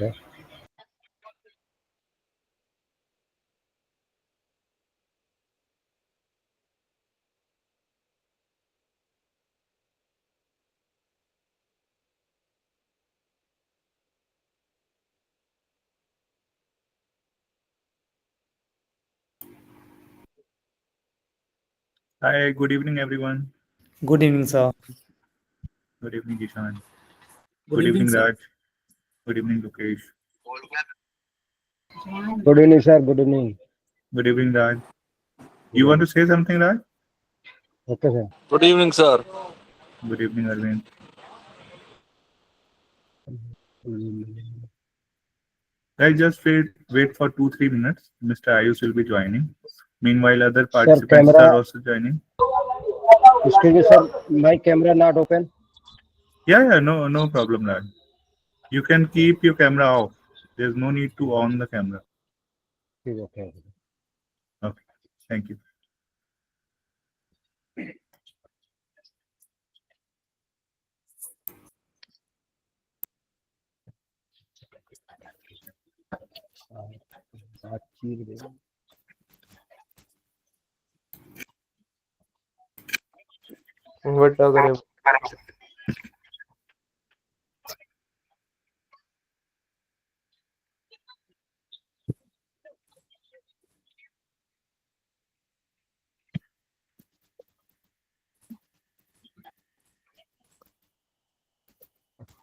Okay. Hi, good evening, everyone. Good evening, sir. Good evening, Ishan. Good evening, sir. Raj. Good evening, Lokesh. Good evening, sir. Good evening. Good evening, Raj. Good You want to evening. say something, Raj? Okay, sir. Good evening, sir. Good evening, Arvind. Guys, just wait for 2-3 minutes. Mr. Ayush will be joining. Meanwhile, other Sir, participants are camera. also joining. Excuse me, sir. My camera not open. Yeah, no problem, Raj. You can keep your camera off. There's no need to on the camera. Okay. Okay, thank you. Inverter करें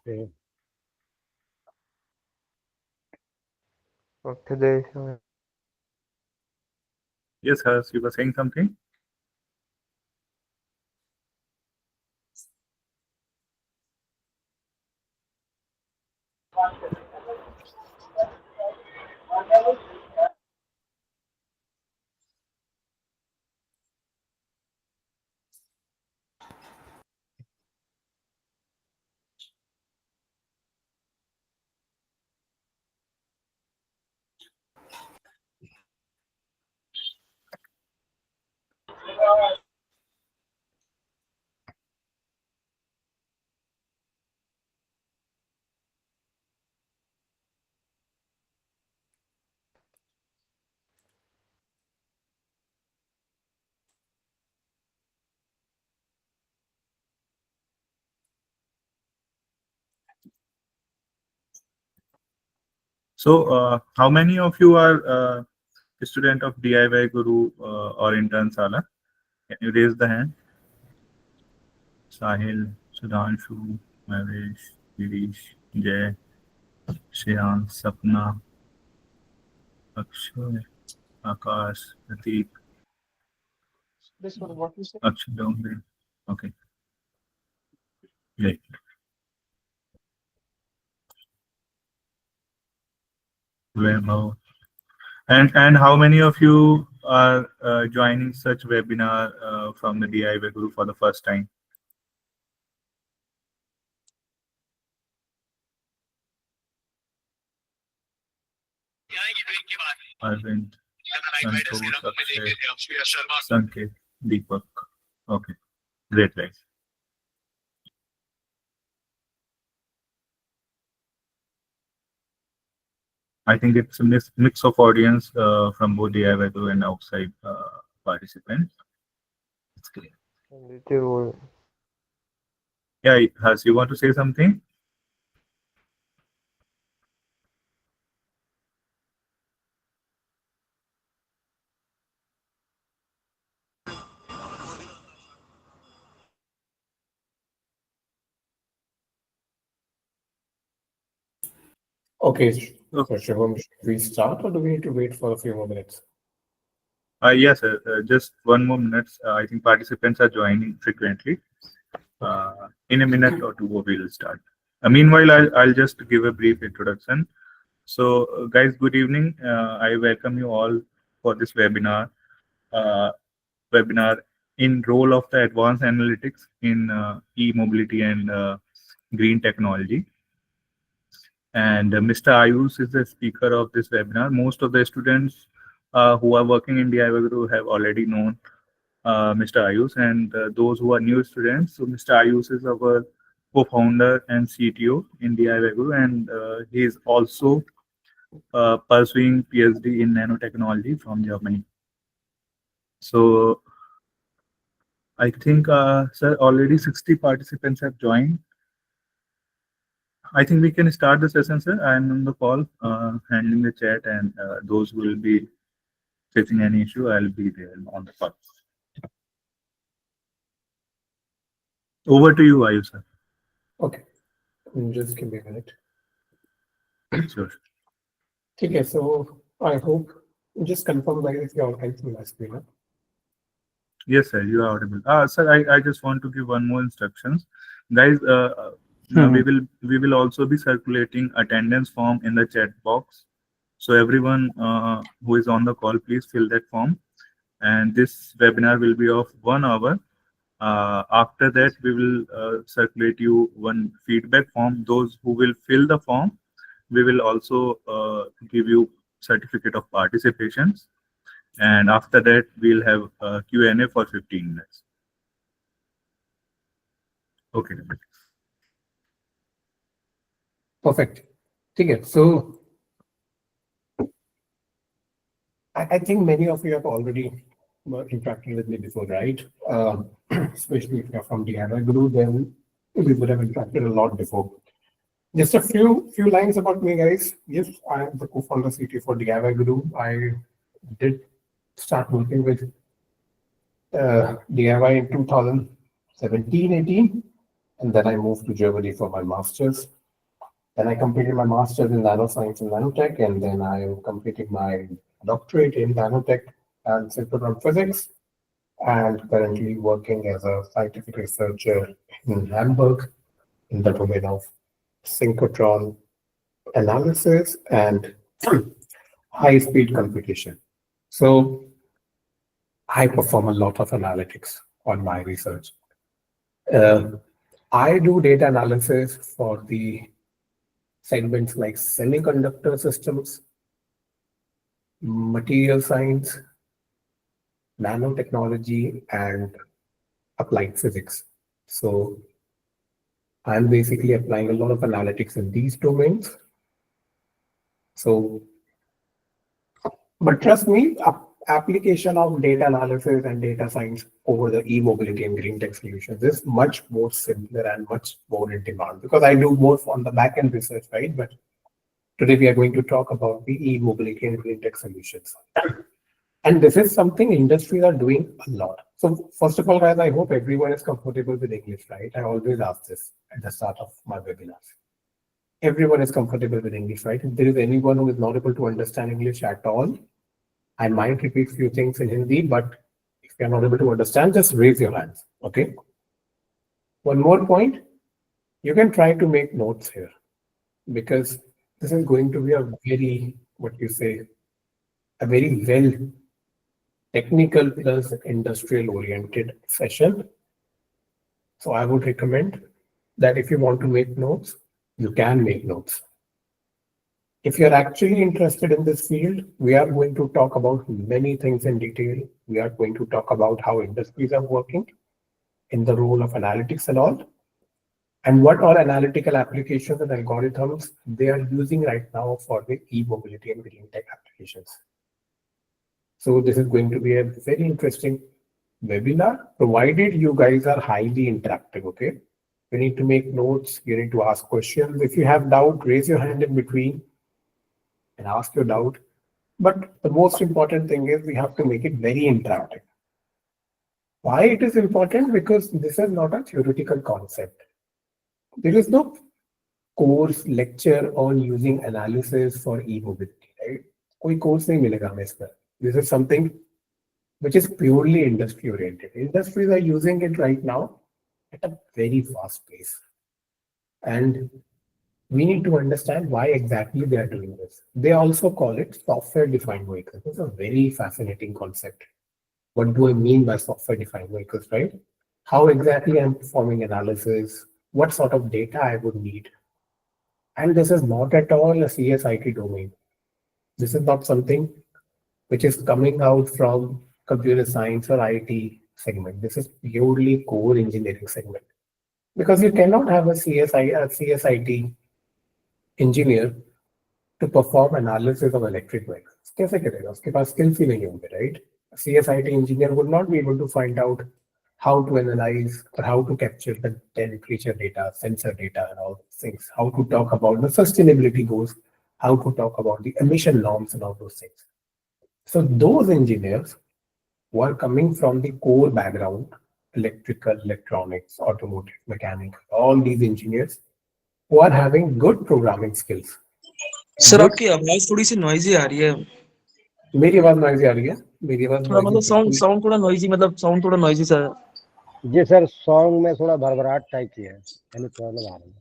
Okay. उठे देश में Yes, Harsh, you were saying something? So, how many of you are a student of DIYguru or intern Sala? Can you raise the hand? Sahil, Sudhanshu, Mahesh, Girish, Jay, Shreyansh, Sapna, Akshay, Akash, Prateek, Akshay, Dongre. Okay, great. Vaibhav. And how many of you are joining such webinar from the DIYguru for the first time? Arvind, Santosh, Akshay, Sanket, Deepak. Okay, great, guys. I think it's a mix of audience from both DIYguru and outside participants. It's clear. नीचे वो Yeah, Has, you want to say something? Okay, so Shubham, should we start or do we need to wait for a few more minutes? Yes, just 1 more minute. I think participants are joining frequently. In a minute or two, we will start. Meanwhile, I'll just give a brief introduction. So, guys, good evening. I welcome you all for this webinar. Webinar in role of the advanced analytics in e-mobility and green technology. And Mr. Ayush is the speaker of this webinar. Most of the students who are working in DIYguru have already known Mr. Ayush, and those who are new students. So Mr. Ayush is our co-founder and CTO in DIYguru, and he is also pursuing PhD in nanotechnology from Germany. So I think, sir, already 60 participants have joined. I think we can start the session, sir. I'm on the call, handling the chat, and those who will be facing any issue, I'll be there on the call. Over to you, Ayush, sir. Okay. Just give me a minute. Sure. Okay, so I hope just confirm that if you're okay to my screen. Yes, sir, you are audible. Sir, I just want to give one more instructions. Guys, we will also be circulating attendance form in the chat box. So everyone who is on the call, please fill that form. And this webinar will be of 1 hour. After that, we will circulate you one feedback form. Those who will fill the form, we will also give you certificate of participations. And after that, we'll have a Q&A for 15 minutes. Okay. Perfect. Okay, so I think many of you have already interacted with me before, right? Especially if you're from DIYguru, then we would have interacted a lot before. Just a few lines about me, guys. Yes, I am the co-founder CTO for DIYguru. I did start working with DIY in 2017-18, and then I moved to Germany for my master's. Then I completed my master's in nanoscience and nanotech, and then I am completing my doctorate in nanotech and synchrotron physics, and currently working as a scientific researcher in Hamburg in the domain of synchrotron analysis and high-speed computation. So I perform a lot of analytics on my research. I do data analysis for the segments like semiconductor systems, material science, nanotechnology, and applied physics. So I'm basically applying a lot of analytics in these domains. So, but trust me, application of data analysis and data science over the e-mobility and green tech solutions is much more simpler and much more in demand, because I do more on the back-end research, right? But today we are going to talk about the e-mobility and green tech solutions. And this is something industries are doing a lot. So first of all, guys, I hope everyone is comfortable with English, right? I always ask this at the start of my webinars. Everyone is comfortable with English, right? If there is anyone who is not able to understand English at all, I might repeat a few things in Hindi, but if you're not able to understand, just raise your hands, okay? One more point, you can try to make notes here, because this is going to be a very, a very well technical plus industrial oriented session. So I would recommend that if you want to make notes, you can make notes. If you're actually interested in this field, we are going to talk about many things in detail. We are going to talk about how industries are working in the role of analytics and all, and what all analytical applications and algorithms they are using right now for the e-mobility and green tech applications. So this is going to be a very interesting webinar, provided you guys are highly interactive, okay? You need to make notes, you need to ask questions. If you have doubt, raise your hand in between and ask your doubt. But the most important thing is we have to make it very interactive. Why it is important? Because this is not a theoretical concept. There is no course lecture on using analysis for e-mobility, right? Koi course nahi milega hame isme. This is something which is purely industry oriented. Industries are using it right now at a very fast pace. And we need to understand why exactly they are doing this. They also call it software-defined vehicles. It's a very fascinating concept. What do I mean by software-defined vehicles, right? How exactly I'm performing analysis, what sort of data I would need. And this is not at all a CSIT domain. This is not something which is coming out from computer science or IT segment. This is purely core engineering segment. Because you cannot have a CSIT engineer to perform analysis of electric vehicles. कैसे करेगा? उसके पास skills ही नहीं होंगे, right? A CSIT engineer would not be able to find out how to analyze or how to capture the temperature data, sensor data, and all those things. How to talk about the sustainability goals, how to talk about the emission norms and all those things. So those engineers who are coming from the core background, electrical, electronics, automotive, mechanical, all these engineers who are having good programming skills. Sir आपकी आवाज थोड़ी सी noisy आ रही है मेरी आवाज noisy आ रही है मेरी आवाज थोड़ा मतलब साउंड थोड़ा नॉइजी मतलब साउंड थोड़ा नॉइजी सा जी सर, सॉन्ग में थोड़ा भरभराहट टाइप की है, यानी प्रॉब्लम आ रही है।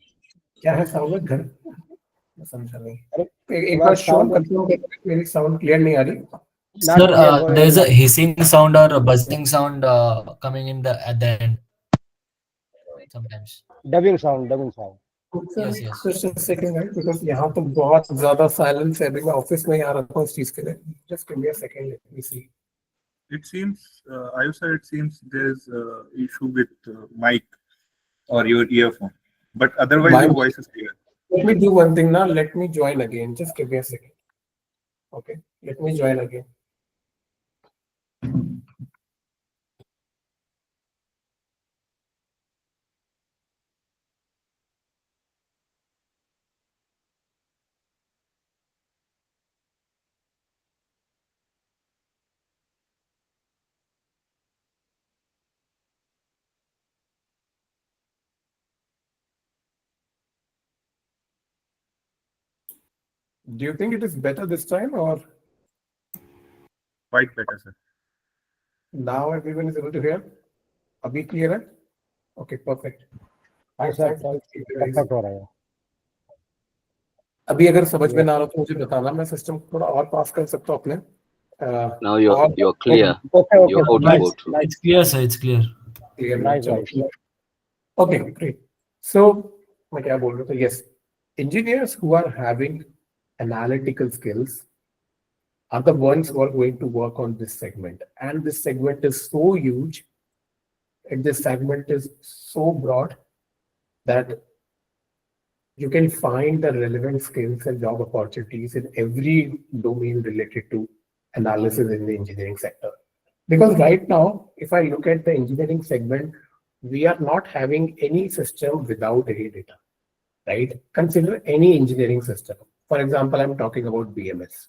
क्या है साउंड घर मैं समझा नहीं अरे एक बार शो कंफर्म कर मेरी साउंड क्लियर नहीं आ रही Sir, there is a hissing sound or a buzzing sound coming in at the end sometimes. Dubbing sound Yes, yes. Just a second, right? Because यहाँ तो बहुत ज़्यादा silence है। अभी मैं ऑफिस में ही आ रहा हूँ इस चीज़ के लिए। Just give me a second, let me see. It seems, Ayush sir, it seems there's issue with mic or your earphone, but otherwise your voice is clear. Let me do one thing now. Let me join again. Just give me a second. Okay. Let me join again. Do you think it is better this time or? Quite better, sir. Now everyone is able to hear? अभी clear है? Okay, perfect. हाँ sir, perfect हो रहा है। अभी अगर समझ में ना आ रहा तो मुझे बताना, मैं सिस्टम थोड़ा और पास कर सकता हूँ अपने। Now you're clear. Okay, Your audio nice, go through. nice, It's clear, sir. It's clear. clear nice, चलो, nice. Okay, great. So मैं क्या बोल रहा था? Yes, engineers who are having analytical skills are the ones who are going to work on this segment, and this segment is so huge and this segment is so broad that you can find the relevant skills and job opportunities in every domain related to analysis in the engineering sector. Because right now, if I look at the engineering segment, we are not having any system without any data, right? Consider any engineering system. For example, I'm talking about BMS.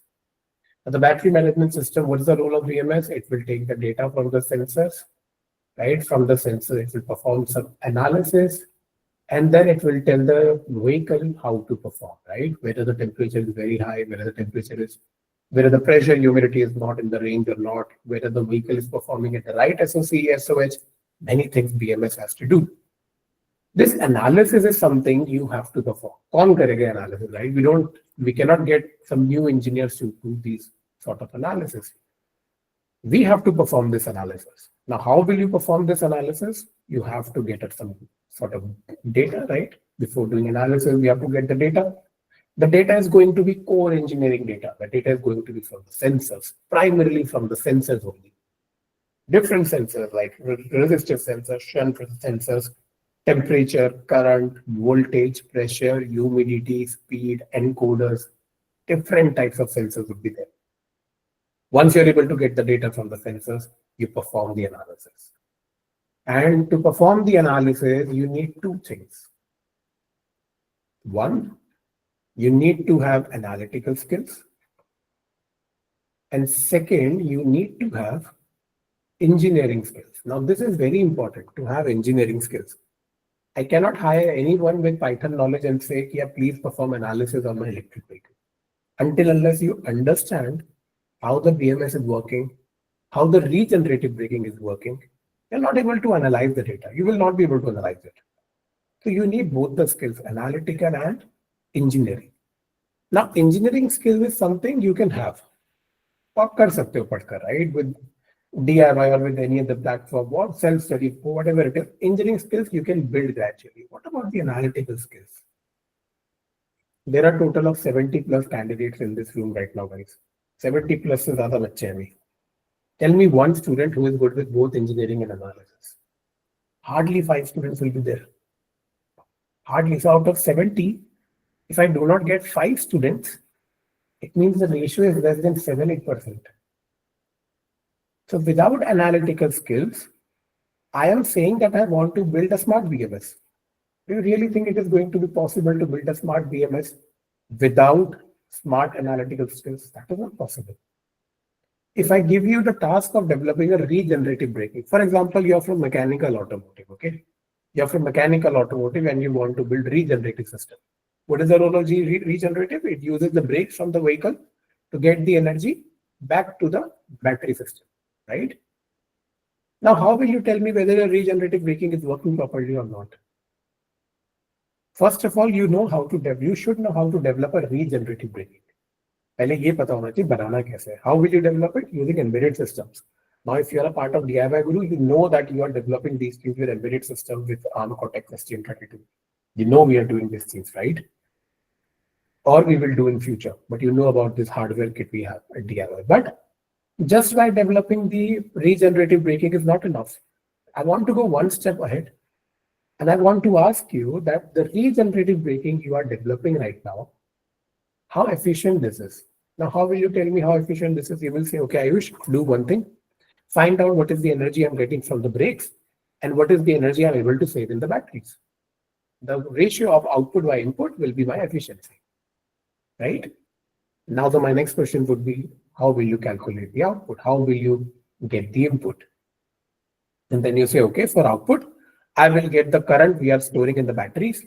The battery management system, what is the role of BMS? It will take the data from the sensors, right? From the sensor, it will perform some analysis, and then it will tell the vehicle how to perform, right? Whether the temperature is very high, whether the pressure, humidity is not in the range or not, whether the vehicle is performing at the right SOC, SOH, many things BMS has to do. This analysis is something you have to perform. कौन करेगा analysis, right? We cannot get some new engineers to do these sort of analysis. We have to perform this analysis. Now, how will you perform this analysis? You have to get at some sort of data, right? Before doing analysis, we have to get the data. The data is going to be core engineering data. The data is going to be from the sensors, primarily from the sensors only. Different sensors like resistive sensors, shunt sensors, temperature, current, voltage, pressure, humidity, speed, encoders, different types of sensors would be there. Once you're able to get the data from the sensors, you perform the analysis. And to perform the analysis, you need two things. One, you need to have analytical skills. And second, you need to have engineering skills. Now, this is very important to have engineering skills. I cannot hire anyone with Python knowledge and say, yeah, please perform analysis on my electric vehicle. Until unless you understand how the BMS is working, how the regenerative braking is working, you're not able to analyze the data. You will not be able to analyze it. So you need both the skills, analytical and engineering. Now, engineering skills is something you can have. आप कर सकते हो पढ़कर, right? With DIY or with any other platform or self-study, whatever it is, engineering skills you can build gradually. What about the analytical skills? There are a total of 70 plus candidates in this room right now, guys. 70 plus से ज़्यादा बच्चे हैं अभी. Tell me one student who is good with both engineering and analysis. Hardly 5 students will be there. Hardly. So out of 70, if I do not get 5 students, it means the ratio is less than 7-8%. So without analytical skills, I am saying that I want to build a smart BMS. Do you really think it is going to be possible to build a smart BMS without smart analytical skills? That is not possible. If I give you the task of developing a regenerative braking, for example, you're from mechanical automotive, okay? You're from mechanical automotive and you want to build regenerative system. What is the role of regenerative? It uses the brakes from the vehicle to get the energy back to the battery system, right? Now, how will you tell me whether a regenerative braking is working properly or not? First of all, you should know how to develop a regenerative braking. पहले ये पता होना चाहिए बनाना कैसे है. How will you develop it? Using embedded systems. Now, if you are a part of DIYguru, you know that you are developing these things with embedded system with ARM Cortex STM32. You know we are doing these things, right? Or we will do in future, but you know about this hardware kit we have at DIY. But just by developing the regenerative braking is not enough. I want to go one step ahead. And I want to ask you that the regenerative braking you are developing right now, how efficient this is. Now, how will you tell me how efficient this is? You will say, okay, Ayush, do one thing. Find out what is the energy I'm getting from the brakes and what is the energy I'm able to save in the batteries. The ratio of output by input will be my efficiency, right? Now, my next question would be, how will you calculate the output? How will you get the input? And then you say, okay, for output, I will get the current we are storing in the batteries.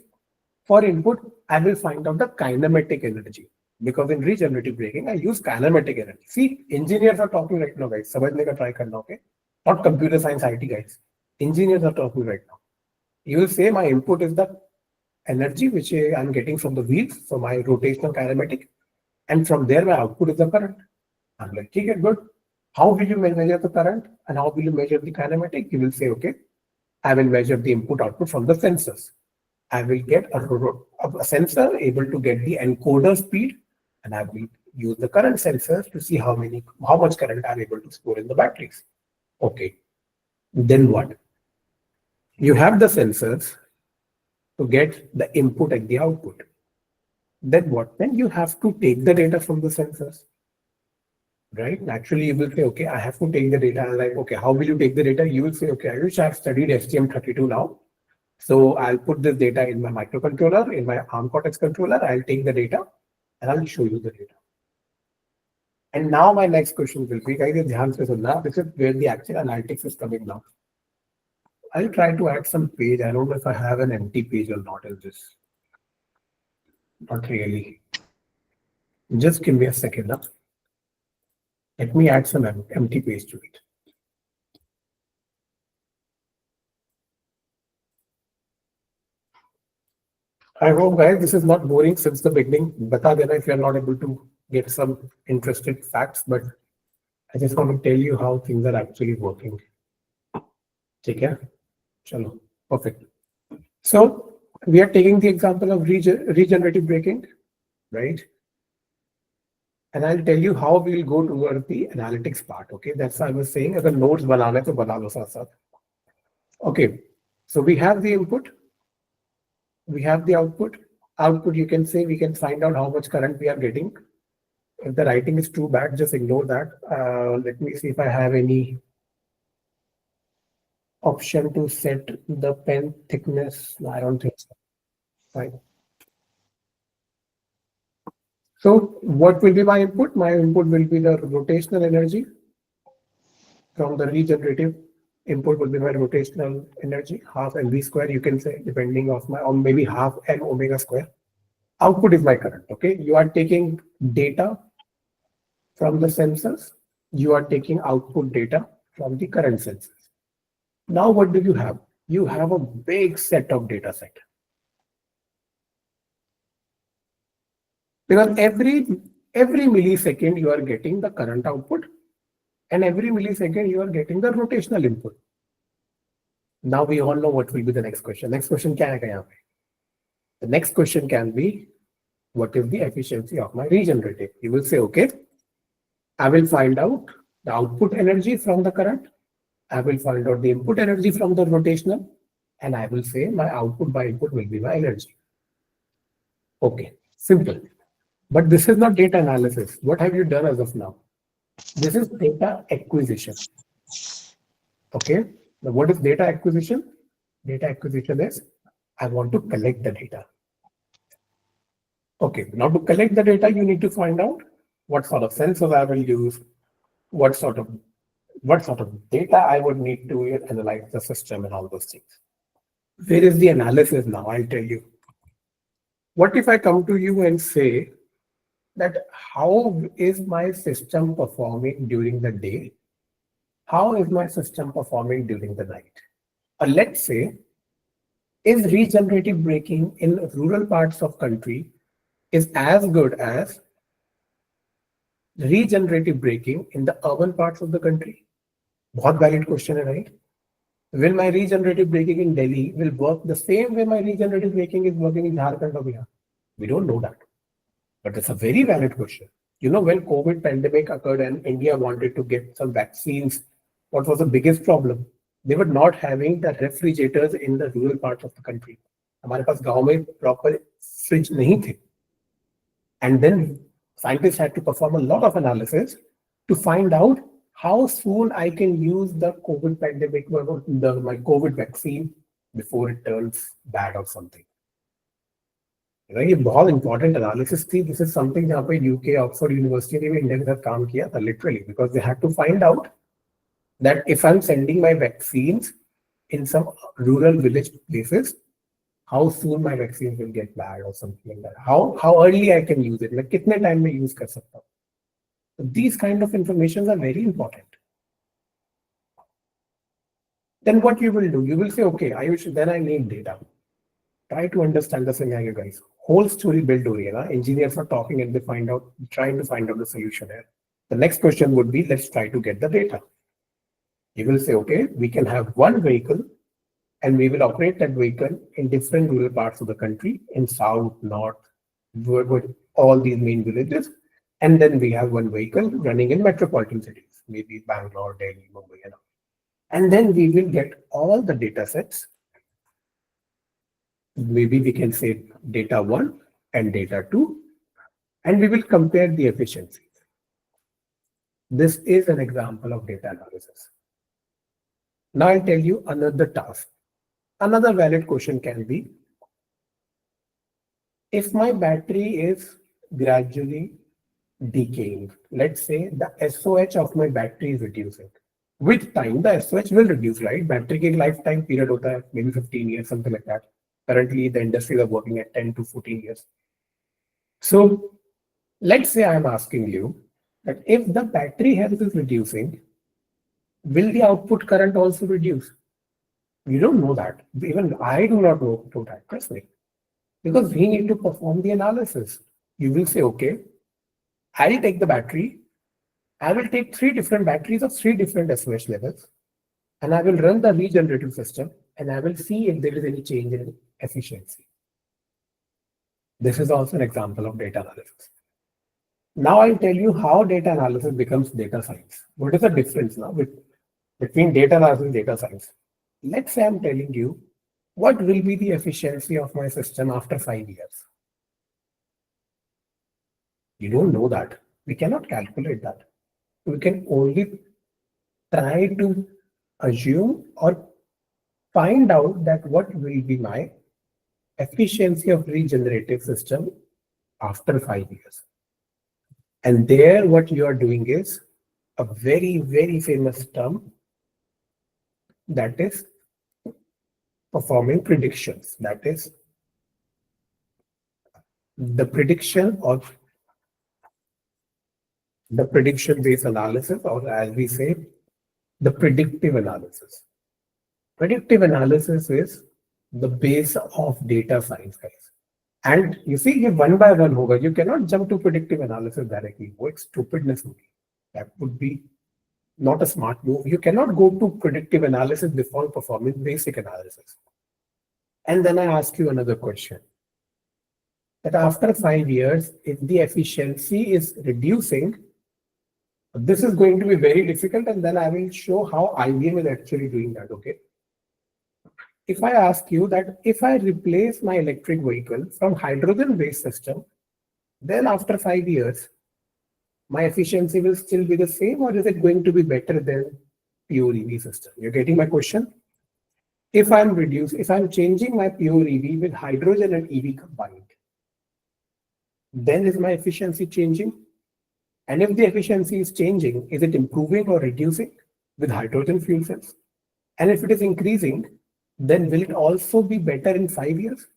For input, I will find out the kinematic energy. Because in regenerative braking, I use kinematic energy. See, engineers are talking right now, guys. समझने का try करना, okay? Not computer science IT guys. Engineers are talking right now. You will say my input is the energy which I'm getting from the wheels, so my rotational kinematic, and from there my output is the current. I'm like, okay, good. How will you measure the current and how will you measure the kinematic? You will say, okay, I will measure the input-output from the sensors. I will get a sensor able to get the encoder speed, and I will use the current sensors to see how much current I'm able to store in the batteries. Okay. Then what? You have the sensors to get the input and the output. Then what? Then you have to take the data from the sensors. Right? Naturally, you will say, okay, I have to take the data. I'm like, okay, how will you take the data? You will say, okay, I wish I've studied STM32 now. So I'll put this data in my microcontroller, in my ARM Cortex controller. I'll take the data and I'll show you the data. And now my next question will be, guys, this is where the actual analytics is coming now. I'll try to add some page. I don't know if I have an empty page or not in this. Not really. Just give me a second now. Let me add some empty page to it. I hope, guys, this is not boring since the beginning. Bata dena if you are not able to get some interesting facts, but I just want to tell you how things are actually working. Take care. Chalo. Perfect. So we are taking the example of regenerative braking, right? And I'll tell you how we'll go toward the analytics part. Okay, that's why I was saying, if the nodes banana to bana lo saath. Okay, so we have the input, we have the output. Output, you can say we can find out how much current we are getting. If the writing is too bad, just ignore that. Let me see if I have any option to set the pen thickness. No, I don't think so. Fine. So what will be my input? My input will be the rotational energy from the regenerative. Input will be my rotational energy, half mv square, you can say, depending on maybe half m omega square. Output is my current. Okay, you are taking data from the sensors. You are taking output data from the current sensors. Now what do you have? You have a big set of data set. Because every millisecond you are getting the current output, and every millisecond you are getting the rotational input. Now we all know what will be the next question. Next question kya hai yahan pe? The next question can be, what is the efficiency of my regenerative? You will say, okay, I will find out the output energy from the current. I will find out the input energy from the rotational, and I will say my output by input will be my energy. Okay, simple. But this is not data analysis. What have you done as of now? This is data acquisition. Okay, now what is data acquisition? Data acquisition is I want to collect the data. Okay, now to collect the data, you need to find out what sort of sensors I will use, what sort of data I would need to analyze the system and all those things. Where is the analysis now? I'll tell you. What if I come to you and say that how is my system performing during the day? How is my system performing during the night? Or let's say, is regenerative braking in rural parts of country is as good as regenerative braking in the urban parts of the country? बहुत valid question, right? Will my regenerative braking in Delhi will work the same way my regenerative braking is working in Jharkhand or Bihar? We don't know that. But it's a very valid question. You know, when COVID pandemic occurred and India wanted to get some vaccines, what was the biggest problem? They were not having the refrigerators in the rural parts of the country. हमारे पास गांव में proper fridge नहीं थे. And then scientists had to perform a lot of analysis to find out how soon I can use the COVID pandemic, my COVID vaccine before it turns bad or something. ये बहुत important analysis थी. This is something जहाँ पे UK Oxford University ने भी India के साथ काम किया था literally, because they had to find out that if I'm sending my vaccines in some rural village places, how soon my vaccines will get bad or something like that. How early I can use it. Like कितने time में use कर सकता हूँ. So these kind of information are very important. Then what you will do? You will say, okay, Ayush, then I need data. Try to understand the scenario, guys. Whole story built हो रही है ना. Engineers are talking and trying to find out the solution here. The next question would be, let's try to get the data. You will say, okay, we can have one vehicle and we will operate that vehicle in different rural parts of the country, in south, north, with all these main villages. And then we have one vehicle running in metropolitan cities, maybe Bangalore, Delhi, Mumbai, and all. And then we will get all the data sets. Maybe we can say data 1 and data 2, and we will compare the efficiencies. This is an example of data analysis. Now I'll tell you another task. Another valid question can be, if my battery is gradually decaying, let's say the SOH of my battery is reducing. With time, the SOH will reduce, right? Battery ki lifetime period hota hai, maybe 15 years, something like that. Currently, the industries are working at 10 to 14 years. So let's say I'm asking you that if the battery health is reducing, will the output current also reduce? We don't know that. Even I do not know that, trust me. Because we need to perform the analysis. You will say, okay, I'll take the battery. I will take 3 different batteries of 3 different SOH levels, and I will run the regenerative system, and I will see if there is any change in efficiency. This is also an example of data analysis. Now I'll tell you how data analysis becomes data science. What is the difference now between data analysis and data science? Let's say I'm telling you what will be the efficiency of my system after 5 years. You don't know that. We cannot calculate that. We can only try to assume or find out that what will be my efficiency of regenerative system after 5 years. And there what you are doing is a very, very famous term, that is performing predictions. That is the prediction of the prediction-based analysis, or as we say, the predictive analysis. Predictive analysis is the base of data science, guys. And you see, one by one hoga, you cannot jump to predictive analysis directly. What stupidness would be. That would be not a smart move. You cannot go to predictive analysis before performing basic analysis. And then I ask you another question. That after 5 years, if the efficiency is reducing, this is going to be very difficult, and then I will show how IBM is actually doing that, okay? If I ask you that if I replace my electric vehicle from hydrogen-based system, then after 5 years, my efficiency will still be the same, or is it going to be better than pure EV system? You're getting my question? If I'm changing my pure EV with hydrogen and EV combined, then is my efficiency changing? And if the efficiency is changing, is it improving or reducing with hydrogen fuel cells? And if it is increasing, then will it also be better in 5 years?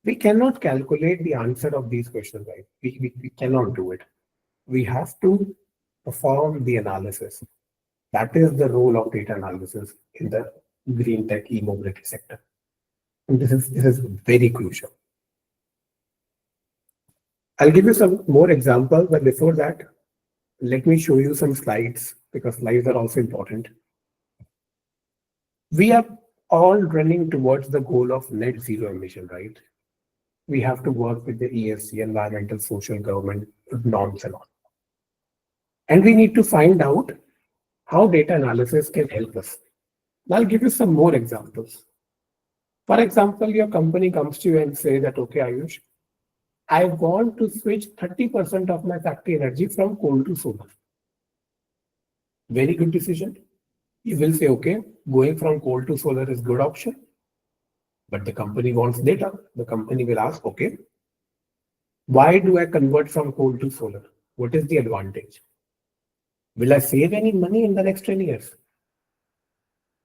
We cannot calculate the answer of these questions, right? We cannot do it. We have to perform the analysis. That is the role of data analysis in the green tech e-mobility sector. And this is very crucial. I'll give you some more examples, but before that, let me show you some slides, because slides are also important. We are all running towards the goal of net zero emission, right? We have to work with the ESG, environmental, social, government norms and all. And we need to find out how data analysis can help us. I'll give you some more examples. For example, your company comes to you and says that, okay, Ayush, I want to switch 30% of my factory energy from coal to solar. Very good decision. You will say, okay, going from coal to solar is good option. But the company wants data. The company will ask, okay, why do I convert from coal to solar? What is the advantage? Will I save any money in the next 10 years?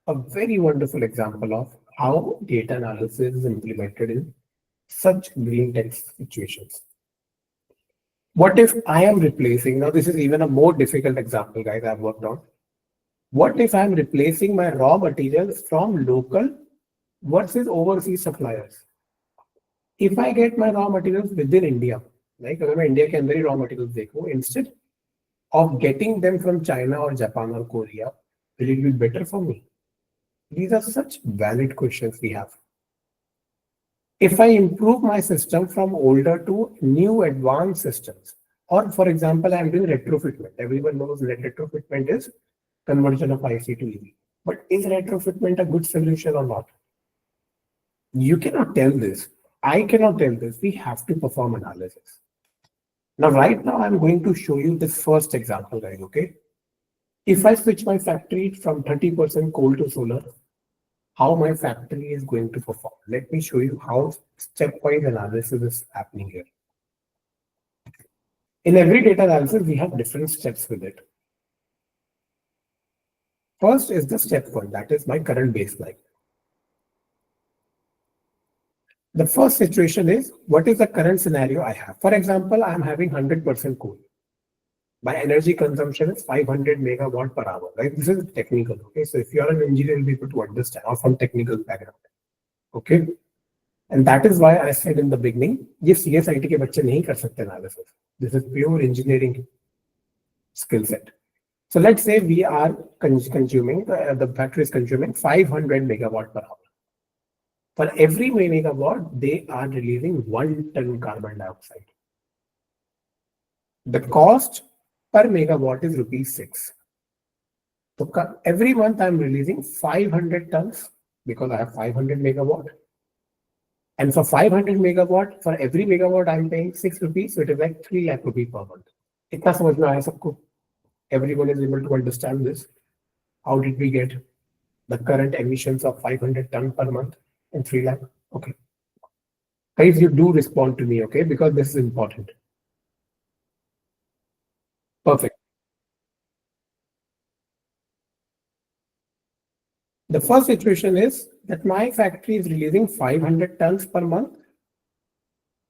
A very wonderful example of how data analysis is implemented in such green tech situations. What if I am replacing, now this is even a more difficult example, guys, I've worked on. What if I'm replacing my raw materials from local versus overseas suppliers? If I get my raw materials within India, like अगर मैं India के अंदर ही raw materials देखूं, instead of getting them from China or Japan or Korea, will it be better for me? These are such valid questions we have. If I improve my system from older to new advanced systems, or for example, I'm doing retrofitment. Everyone knows that retrofitment is conversion of IC to EV. But is retrofitment a good solution or not? You cannot tell this. I cannot tell this. We have to perform analysis. Now, right now, I'm going to show you this first example, guys, okay? If I switch my factory from 30% coal to solar, how my factory is going to perform. Let me show you how stepwise analysis is happening here. In every data analysis, we have different steps with it. First is the step one, that is my current baseline. The first situation is, what is the current scenario I have? For example, I'm having 100% coal. My energy consumption is 500 megawatt per hour, right? This is technical, okay? So if you're an engineer, you'll be able to understand, or from technical background, okay? And that is why I said in the beginning, this CSIT ke bachche nahi kar sakte analysis. This is pure engineering skill set. So let's say we are consuming, the factory is consuming 500 megawatt per hour. For every megawatt, they are releasing 1 ton carbon dioxide. The cost per megawatt is ₹6. So every month I'm releasing 500 tons because I have 500 megawatt. And for 500 megawatt, for every megawatt I'm paying ₹6. So it is like 3 lakh rupees per month. Itna samajh mein aaya sabko? Everyone is able to understand this. How did we get the current emissions of 500 tons per month and 3 lakh? Okay. Guys, you do respond to me, okay? Because this is important. Perfect. The first situation is that my factory is releasing 500 tons per month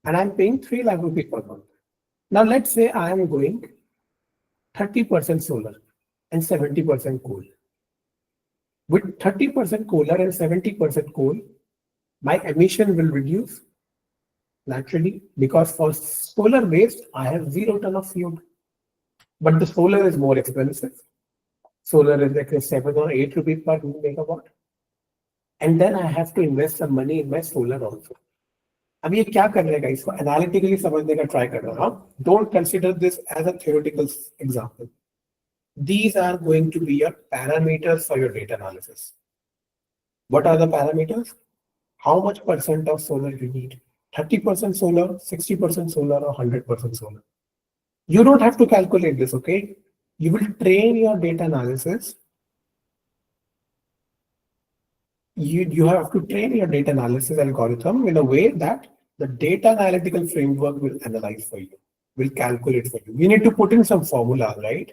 and I'm paying 3 lakh rupees per month. Now let's say I am going 30% solar and 70% coal. With 30% solar and 70% coal, my emission will reduce naturally, because for solar waste, I have 0 ton of CO2. But the solar is more expensive. Solar is like 7 or 8 rupees per megawatt. And then I have to invest some money in my solar also. अब ये क्या कर रहेगा इसको analytically समझने का try कर रहा हूँ. Don't consider this as a theoretical example. These are going to be your parameters for your data analysis. What are the parameters? How much percent of solar you need? 30% solar, 60% solar, or 100% solar? You don't have to calculate this, okay? You will train your data analysis. You have to train your data analysis algorithm in a way that the data analytical framework will analyze for you, will calculate for you. We need to put in some formula, right?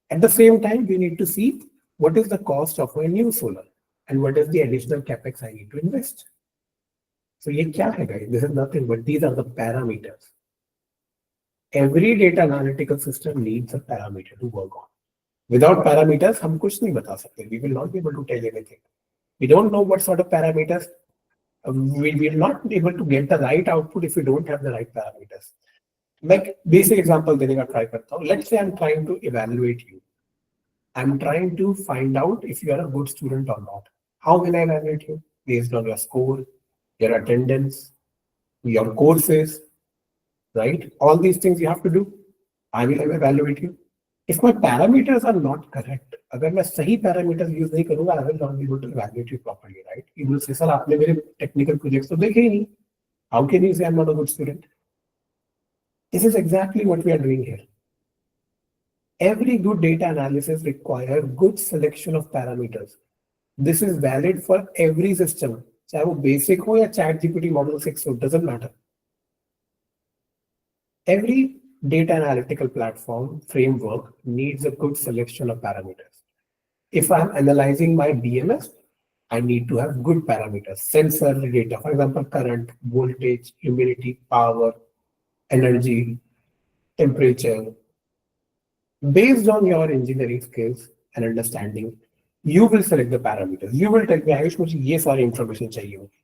At the same time, we need to see what is the cost of a new solar and what is the additional capex I need to invest. So ye kya hai guys? This is nothing but these are the parameters. Every data analytical system needs a parameter to work on. Without parameters, hum kuch nahi bata sakte. We will not be able to tell anything. We don't know what sort of parameters. We will not be able to get the right output if we don't have the right parameters. Like basic example देने का try करता हूँ. Let's say I'm trying to evaluate you. I'm trying to find out if you are a good student or not. How will I evaluate you? Based on your score, your attendance, your courses, right? All these things you have to do. I will evaluate you. If my parameters are not correct, अगर मैं सही parameters use नहीं करूँगा, I will not be able to evaluate you properly, right? You will say, sir, आपने मेरे technical projects तो देखे ही नहीं. How can you say I'm not a good student? This is exactly what we are doing here. Every good data analysis requires good selection of parameters. This is valid for every system. चाहे वो basic हो या ChatGPT model 6 हो, doesn't matter. Every data analytical platform framework needs a good selection of parameters. If I'm analyzing my BMS, I need to have good parameters, sensor data, for example, current, voltage, humidity, power, energy, temperature. Based on your engineering skills and understanding, you will select the parameters. You will tell me, Ayush, मुझे ये सारी information चाहिए होगी.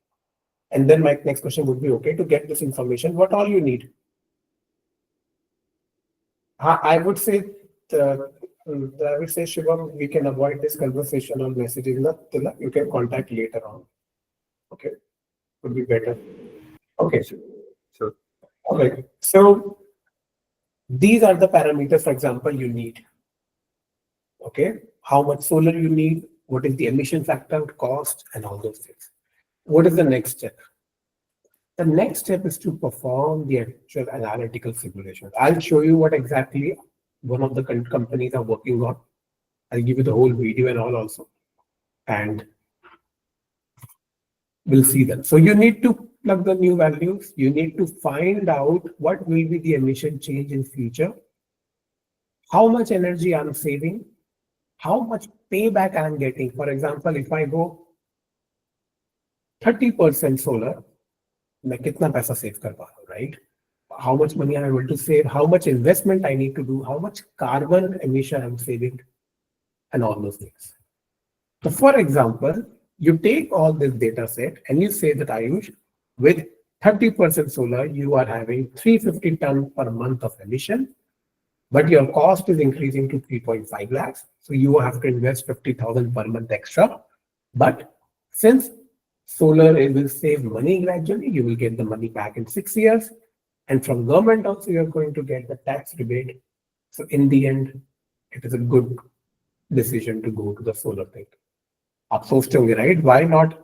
And then my next question would be, okay, to get this information, what all you need? I would say, Shivam, we can avoid this conversation on messaging. You can contact later on. Okay, would be better. Okay, Sure. Okay, so these are the parameters, for example, you need. Okay, how much solar you need, what is the emission factor, cost, and all those things. What is the next step? The next step is to perform the actual analytical simulations. I'll show you what exactly one of the companies are working on. I'll give you the whole video and all also. And we'll see them. So you need to plug the new values. You need to find out what will be the emission change in future, how much energy I'm saving, how much payback I'm getting. For example, if I go 30% solar, मैं कितना पैसा save कर पा रहा हूँ, right? How much money I'm able to save, how much investment I need to do, how much carbon emission I'm saving, and all those things. So for example, you take all this data set and you say that, Ayush, with 30% solar, you are having 350 tons per month of emission, but your cost is increasing to 3.5 lakhs. So you have to invest 50,000 per month extra. But since solar will save money gradually, you will get the money back in 6 years. And from government also, you're going to get the tax rebate. So in the end, it is a good decision to go to the solar thing. आप सोचते होंगे, right? Why not?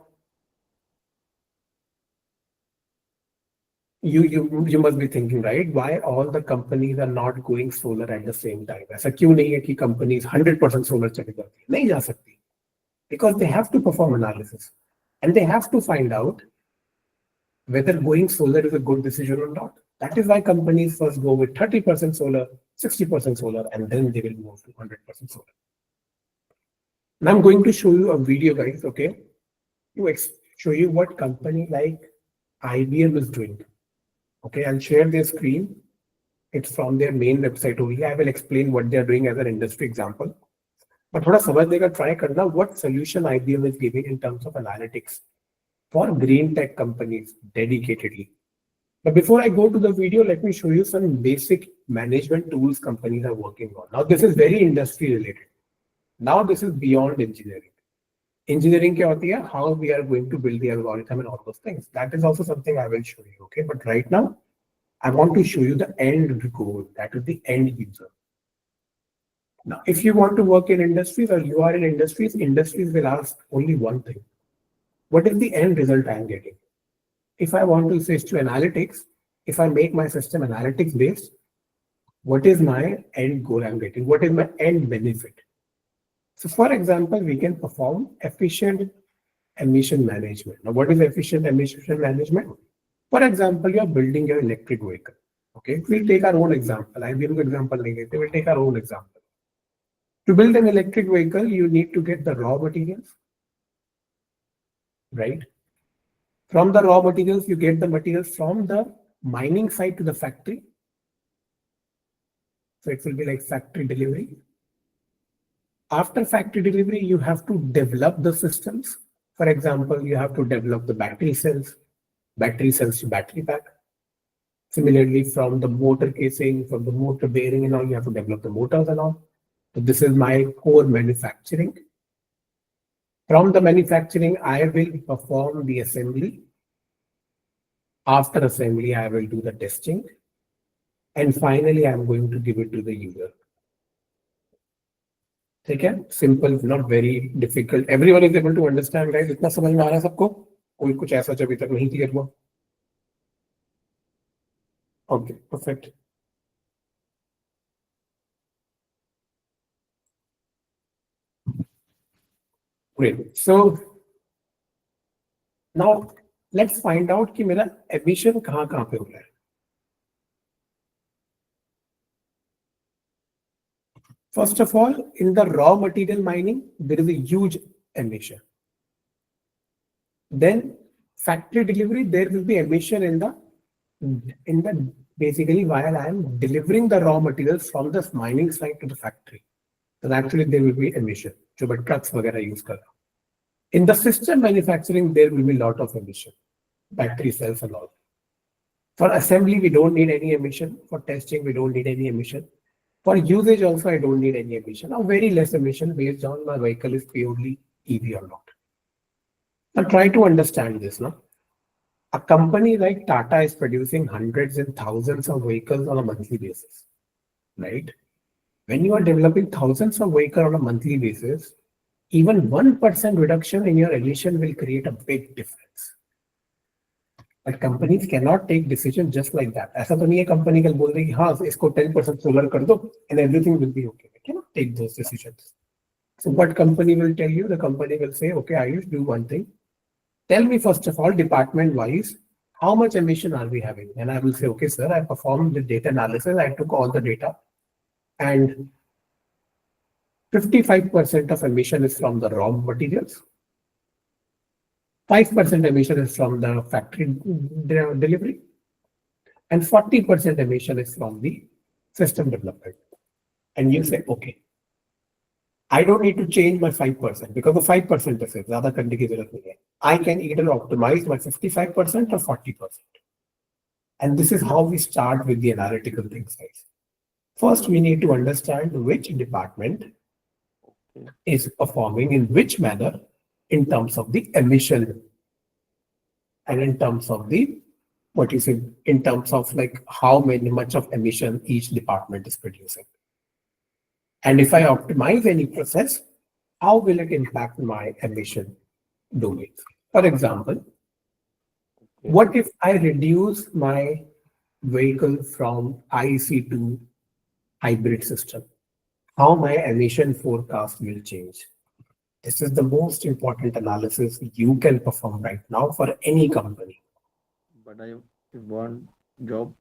You must be thinking, right? Why all the companies are not going solar at the same time? ऐसा क्यों नहीं है कि companies 100% solar चली जाती है? नहीं जा सकती. Because they have to perform analysis. And they have to find out whether going solar is a good decision or not. That is why companies first go with 30% solar, 60% solar, and then they will move to 100% solar. Now I'm going to show you a video, guys, okay? To show you what company like IBM is doing. Okay, I'll share their screen. It's from their main website only. I will explain what they're doing as an industry example. But थोड़ा समझने का try करना what solution IBM is giving in terms of analytics for green tech companies dedicatedly. But before I go to the video, let me show you some basic management tools companies are working on. Now this is very industry related. Now this is beyond engineering. Engineering क्या होती है? How we are going to build the algorithm and all those things. That is also something I will show you. Okay, but right now I want to show you the end goal. That is the end user. Now, if you want to work in industries or you are in industries, industries will ask only one thing. what is the end result I am getting? If I want to switch to analytics, if I make my system analytics based, what is my end goal I'm getting? What is my end benefit? So for example, we can perform efficient emission management. Now, what is efficient emission management? For example, you are building your electric vehicle. Okay, we'll take our own example. I'm giving an example. We'll take our own example. To build an electric vehicle, you need to get the raw materials, right? From the raw materials, you get the materials from the mining site to the factory. So it will be like factory delivery. After factory delivery, you have to develop the systems. For example, you have to develop the battery cells to battery pack. Similarly, from the motor casing, from the motor bearing and all, you have to develop the motors and all. So this is my core manufacturing. From the manufacturing, I will perform the assembly. After assembly, I will do the testing. And finally, I'm going to give it to the user. Okay, simple, not very difficult. Everyone is able to understand, right? इतना समझ में आ रहा है सबको? कोई कुछ ऐसा जो अभी तक नहीं क्लियर हुआ? Okay, perfect. Great. So now let's find out कि मेरा emission कहाँ पे हो रहा है. First of all, in the raw material mining, there is a huge emission. Then factory delivery, there will be emission in the basically while I am delivering the raw materials from the mining site to the factory. So actually there will be emission. जो but trucks वगैरह use कर. In the system manufacturing, there will be a lot of emission, battery cells and all. For assembly, we don't need any emission. For testing, we don't need any emission. For usage also, I don't need any emission. Now, very less emission based on my vehicle is purely EV or not. Now, try to understand this now. A company like Tata is producing hundreds and thousands of vehicles on a monthly basis, right? When you are developing thousands of vehicles on a monthly basis, even 1% reduction in your emission will create a big difference. But companies cannot take decisions just like that. ऐसा तो नहीं है company कल बोल रही है हाँ इसको 10% solar कर दो and everything will be okay. They cannot take those decisions. So what company will tell you? The company will say, okay, Ayush, do one thing. Tell me first of all, department-wise, how much emission are we having? And I will say, okay, sir, I performed the data analysis. I took all the data and 55% of emission is from the raw materials. 5% emission is from the factory delivery. And 40% emission is from the system development. And you say, okay, I don't need to change my 5% because the 5% is ज़्यादा करने की ज़रूरत नहीं है. I can either optimize my 55% or 40%. And this is how we start with the analytical things, guys. First, we need to understand which department is performing in which manner in terms of the emission and in terms of the, what you say, in terms of like how much of emission each department is producing. And if I optimize any process, how will it impact my emission domains? For example, what if I reduce my vehicle from IC to hybrid system? How my emission forecast will change? This is the most important analysis you can perform right now for any company. But I want job.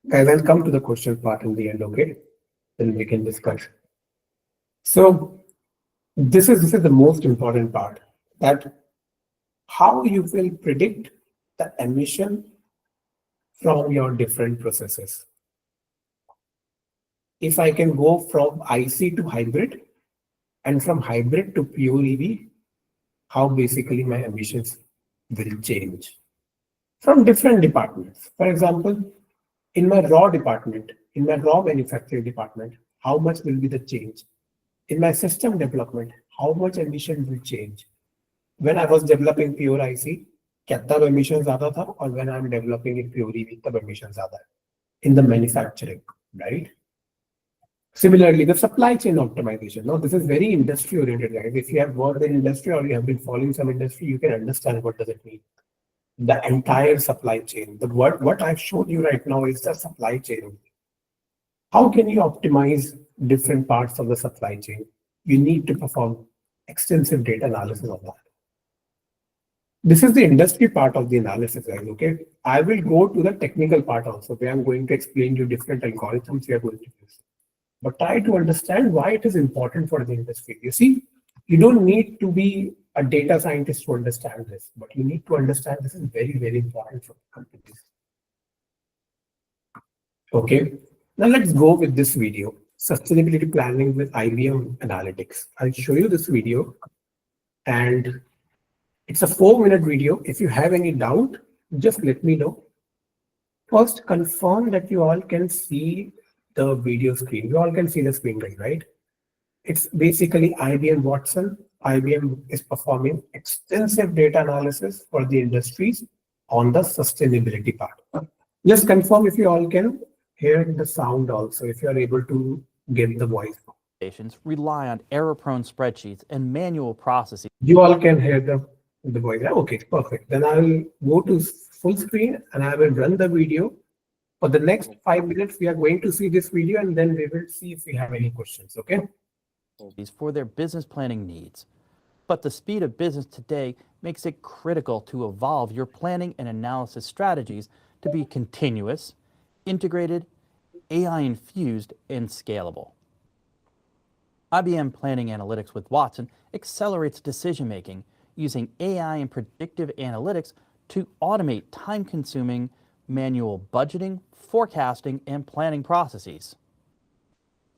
Guys, I'll come to the question part in the end, okay? Then we can discuss. So this is the most important part, that how you will predict the emission from your different processes. If I can go from IC to hybrid and from hybrid to pure EV, how basically my emissions will change from different departments. For example, in my raw department, in my raw manufacturing department, how much will be the change? In my system development, how much emission will change? When I was developing pure IC, कितना emissions ज़्यादा था, और when I'm developing it pure EV, तब emissions ज़्यादा है. In the manufacturing, right? Similarly, the supply chain optimization. Now, this is very industry oriented, guys. If you have worked in industry or you have been following some industry, you can understand what does it mean. The entire supply chain. What I've showed you right now is the supply chain. How can you optimize different parts of the supply chain? You need to perform extensive data analysis of that. This is the industry part of the analysis, guys. Okay, I will go to the technical part also, where I'm going to explain you different algorithms we are going to use. But try to understand why it is important for the industry. You see, you don't need to be a data scientist to understand this, but you need to understand this is very, very important for companies. Okay, now let's go with this video, Sustainability Planning with IBM Analytics. I'll show you this video, and it's a 4-minute video. If you have any doubt, just let me know. First, confirm that you all can see the video screen. You all can see the screen, right? It's basically IBM Watson. IBM is performing extensive data analysis for the industries on the sustainability part. Just confirm if you all can hear the sound also, if you are able to get the voice. Rely on error-prone spreadsheets and manual processes. You all can hear the voice. Okay, perfect. Then I will go to full screen and I will run the video. For the next 5 minutes, we are going to see this video and then we will see if we have any questions, okay? For their business planning needs. But the speed of business today makes it critical to evolve your planning and analysis strategies to be continuous, integrated, AI-infused, and scalable. IBM Planning Analytics with Watson accelerates decision-making using AI and predictive analytics to automate time-consuming manual budgeting, forecasting, and planning processes.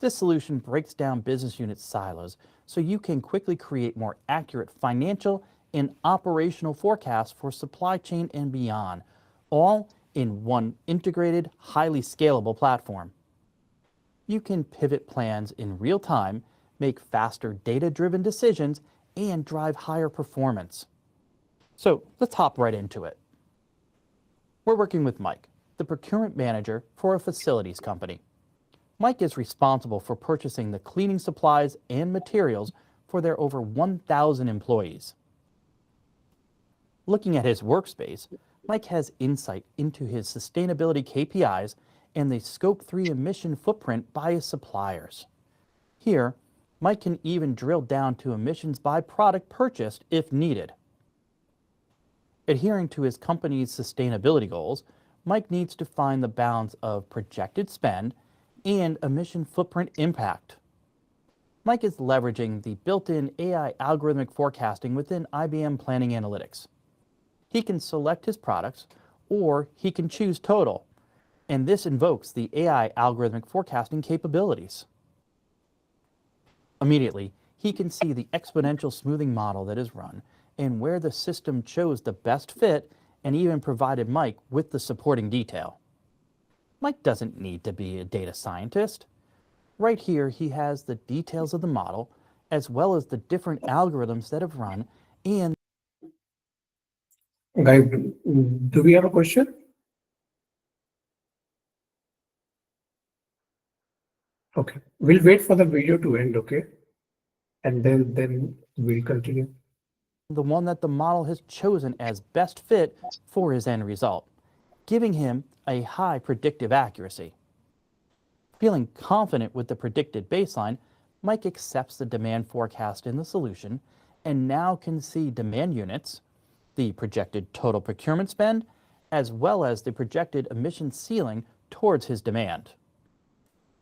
This solution breaks down business unit silos so you can quickly create more accurate financial and operational forecasts for supply chain and beyond, all in one integrated, highly scalable platform. You can pivot plans in real time, make faster data-driven decisions, and drive higher performance. So let's hop right into it. We're working with Mike, the procurement manager for a facilities company. Mike is responsible for purchasing the cleaning supplies and materials for their over 1,000 employees. Looking at his workspace, Mike has insight into his sustainability KPIs and the Scope 3 emission footprint by his suppliers. Here, Mike can even drill down to emissions by product purchased if needed. Adhering to his company's sustainability goals, Mike needs to find the balance of projected spend and emission footprint impact. Mike is leveraging the built-in AI algorithmic forecasting within IBM Planning Analytics. He can select his products, or he can choose total, and this invokes the AI algorithmic forecasting capabilities. Immediately, he can see the exponential smoothing model that is run and where the system chose the best fit and even provided Mike with the supporting detail. Mike doesn't need to be a data scientist. Right here, he has the details of the model, as well as the different algorithms that have run and... Guys, do we have a question? Okay, we'll wait for the video to end, okay? And then we'll continue. The one that the model has chosen as best fit for his end result, giving him a high predictive accuracy. Feeling confident with the predicted baseline, Mike accepts the demand forecast in the solution and now can see demand units, the projected total procurement spend, as well as the projected emission ceiling towards his demand.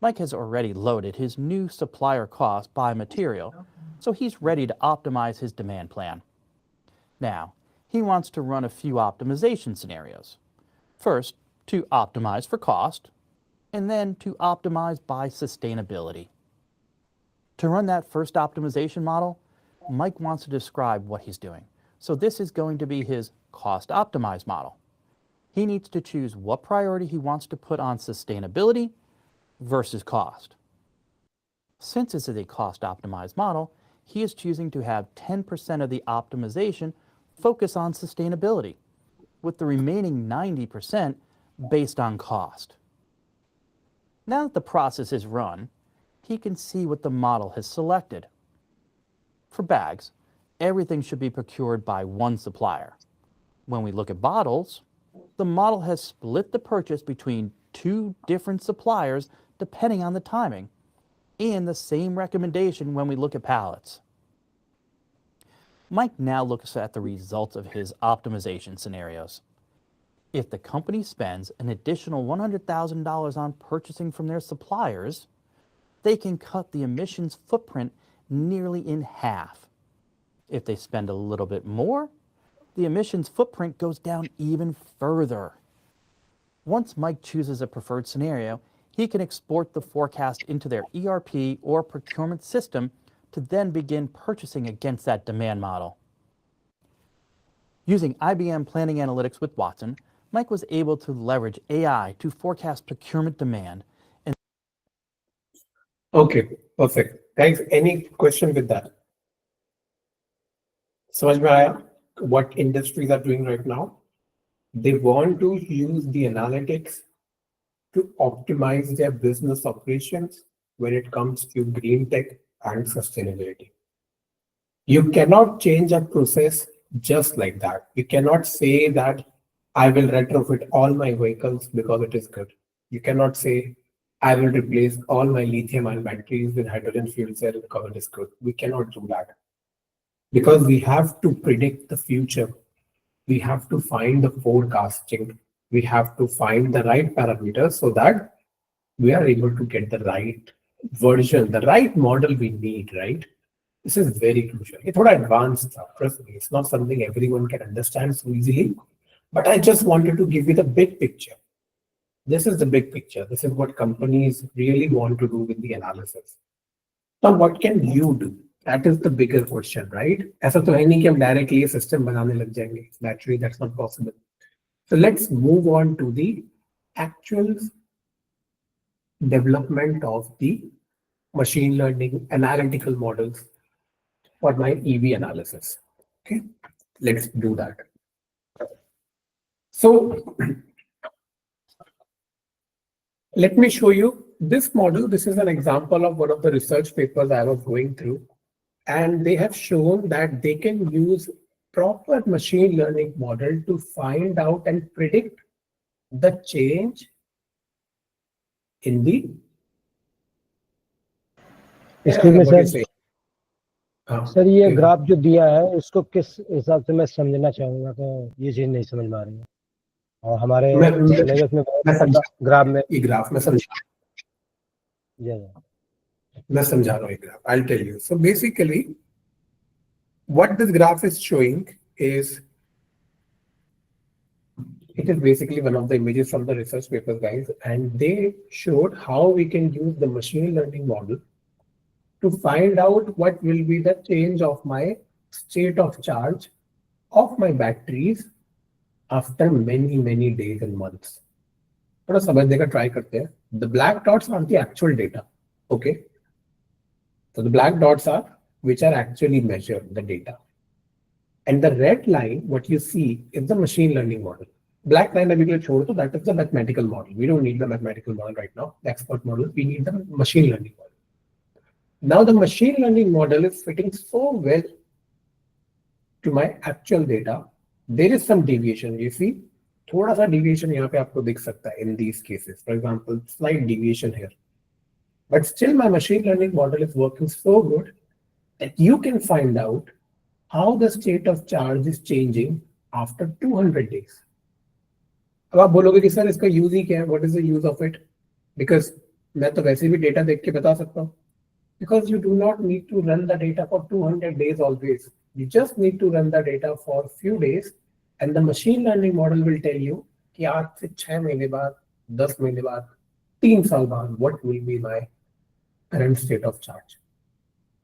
Mike has already loaded his new supplier cost by material, so he's ready to optimize his demand plan. Now, he wants to run a few optimization scenarios. First, to optimize for cost, and then to optimize by sustainability. To run that first optimization model, Mike wants to describe what he's doing. So this is going to be his cost optimized model. He needs to choose what priority he wants to put on sustainability versus cost. Since this is a cost optimized model, he is choosing to have 10% of the optimization focus on sustainability, with the remaining 90% based on cost. Now that the process is run, he can see what the model has selected. For bags, everything should be procured by one supplier. When we look at bottles, the model has split the purchase between two different suppliers depending on the timing, and the same recommendation when we look at pallets. Mike now looks at the results of his optimization scenarios. If the company spends an additional $100,000 on purchasing from their suppliers, they can cut the emissions footprint nearly in half. If they spend a little bit more, the emissions footprint goes down even further. Once Mike chooses a preferred scenario, he can export the forecast into their ERP or procurement system to then begin purchasing against that demand model. Using IBM Planning Analytics with Watson, Mike was able to leverage AI to forecast procurement demand. And Okay, perfect. Guys, any question with that? समझ में आया what industries are doing right now? They want to use the analytics to optimize their business operations when it comes to green tech and sustainability. You cannot change a process just like that. You cannot say that I will retrofit all my vehicles because it is good. You cannot say I will replace all my lithium-ion batteries with hydrogen fuel cell because it is good. We cannot do that. Because we have to predict the future. We have to find the forecasting. We have to find the right parameters so that we are able to get the right version, the right model we need, right? This is very crucial. It's not advanced stuff, trust me. It's not something everyone can understand so easily. But I just wanted to give you the big picture. This is the big picture. This is what companies really want to do with the analysis. Now, what can you do? That is the bigger question, right? ऐसा तो है नहीं कि हम directly ये system बनाने लग जाएंगे. Naturally, that's not possible. So let's move on to the actual development of the machine learning analytical models for my EV analysis. Okay, let's do that. So let me show you this model. This is an example of one of the research papers I was going through. And they have shown that they can use proper machine learning model to find out and predict the change in the इसमें what you sir say? Sir ये graph जो दिया है इसको किस हिसाब से मैं समझना चाहूंगा तो ये चीज नहीं समझ में आ रही है और हमारे सिलेबस में ग्राफ में ये ग्राफ में समझा मैं समझा रहा हूँ graph. I'll tell you. So basically what this graph is showing is it is basically one of the images from the research papers, guys, and they showed how we can use the machine learning model to find out what will be the change of my state of charge of my batteries after many days and months. थोड़ा समझने का try करते हैं. The black dots are the actual data. Okay. So the black dots are which are actually measured the data. And the red line, what you see is the machine learning model. Black line अभी के लिए छोड़ दो, that is the mathematical model. We don't need the mathematical model right now, the expert model. We need the machine learning model. Now the machine learning model is fitting so well to my actual data. There is some deviation. You see, थोड़ा सा deviation यहाँ पे आपको दिख सकता है in these cases. For example, slight deviation here. But still my machine learning model is working so good that you can find out how the state of charge is changing after 200 days. अब आप बोलोगे कि sir इसका use ही क्या है? What is the use of it? Because मैं तो वैसे भी डेटा देख के बता सकता हूँ. Because you do not need to run the data for 200 days always. You just need to run the data for a few days and the machine learning model will tell you कि आज से 6 महीने बाद, 10 महीने बाद, 3 साल बाद, what will be my current state of charge.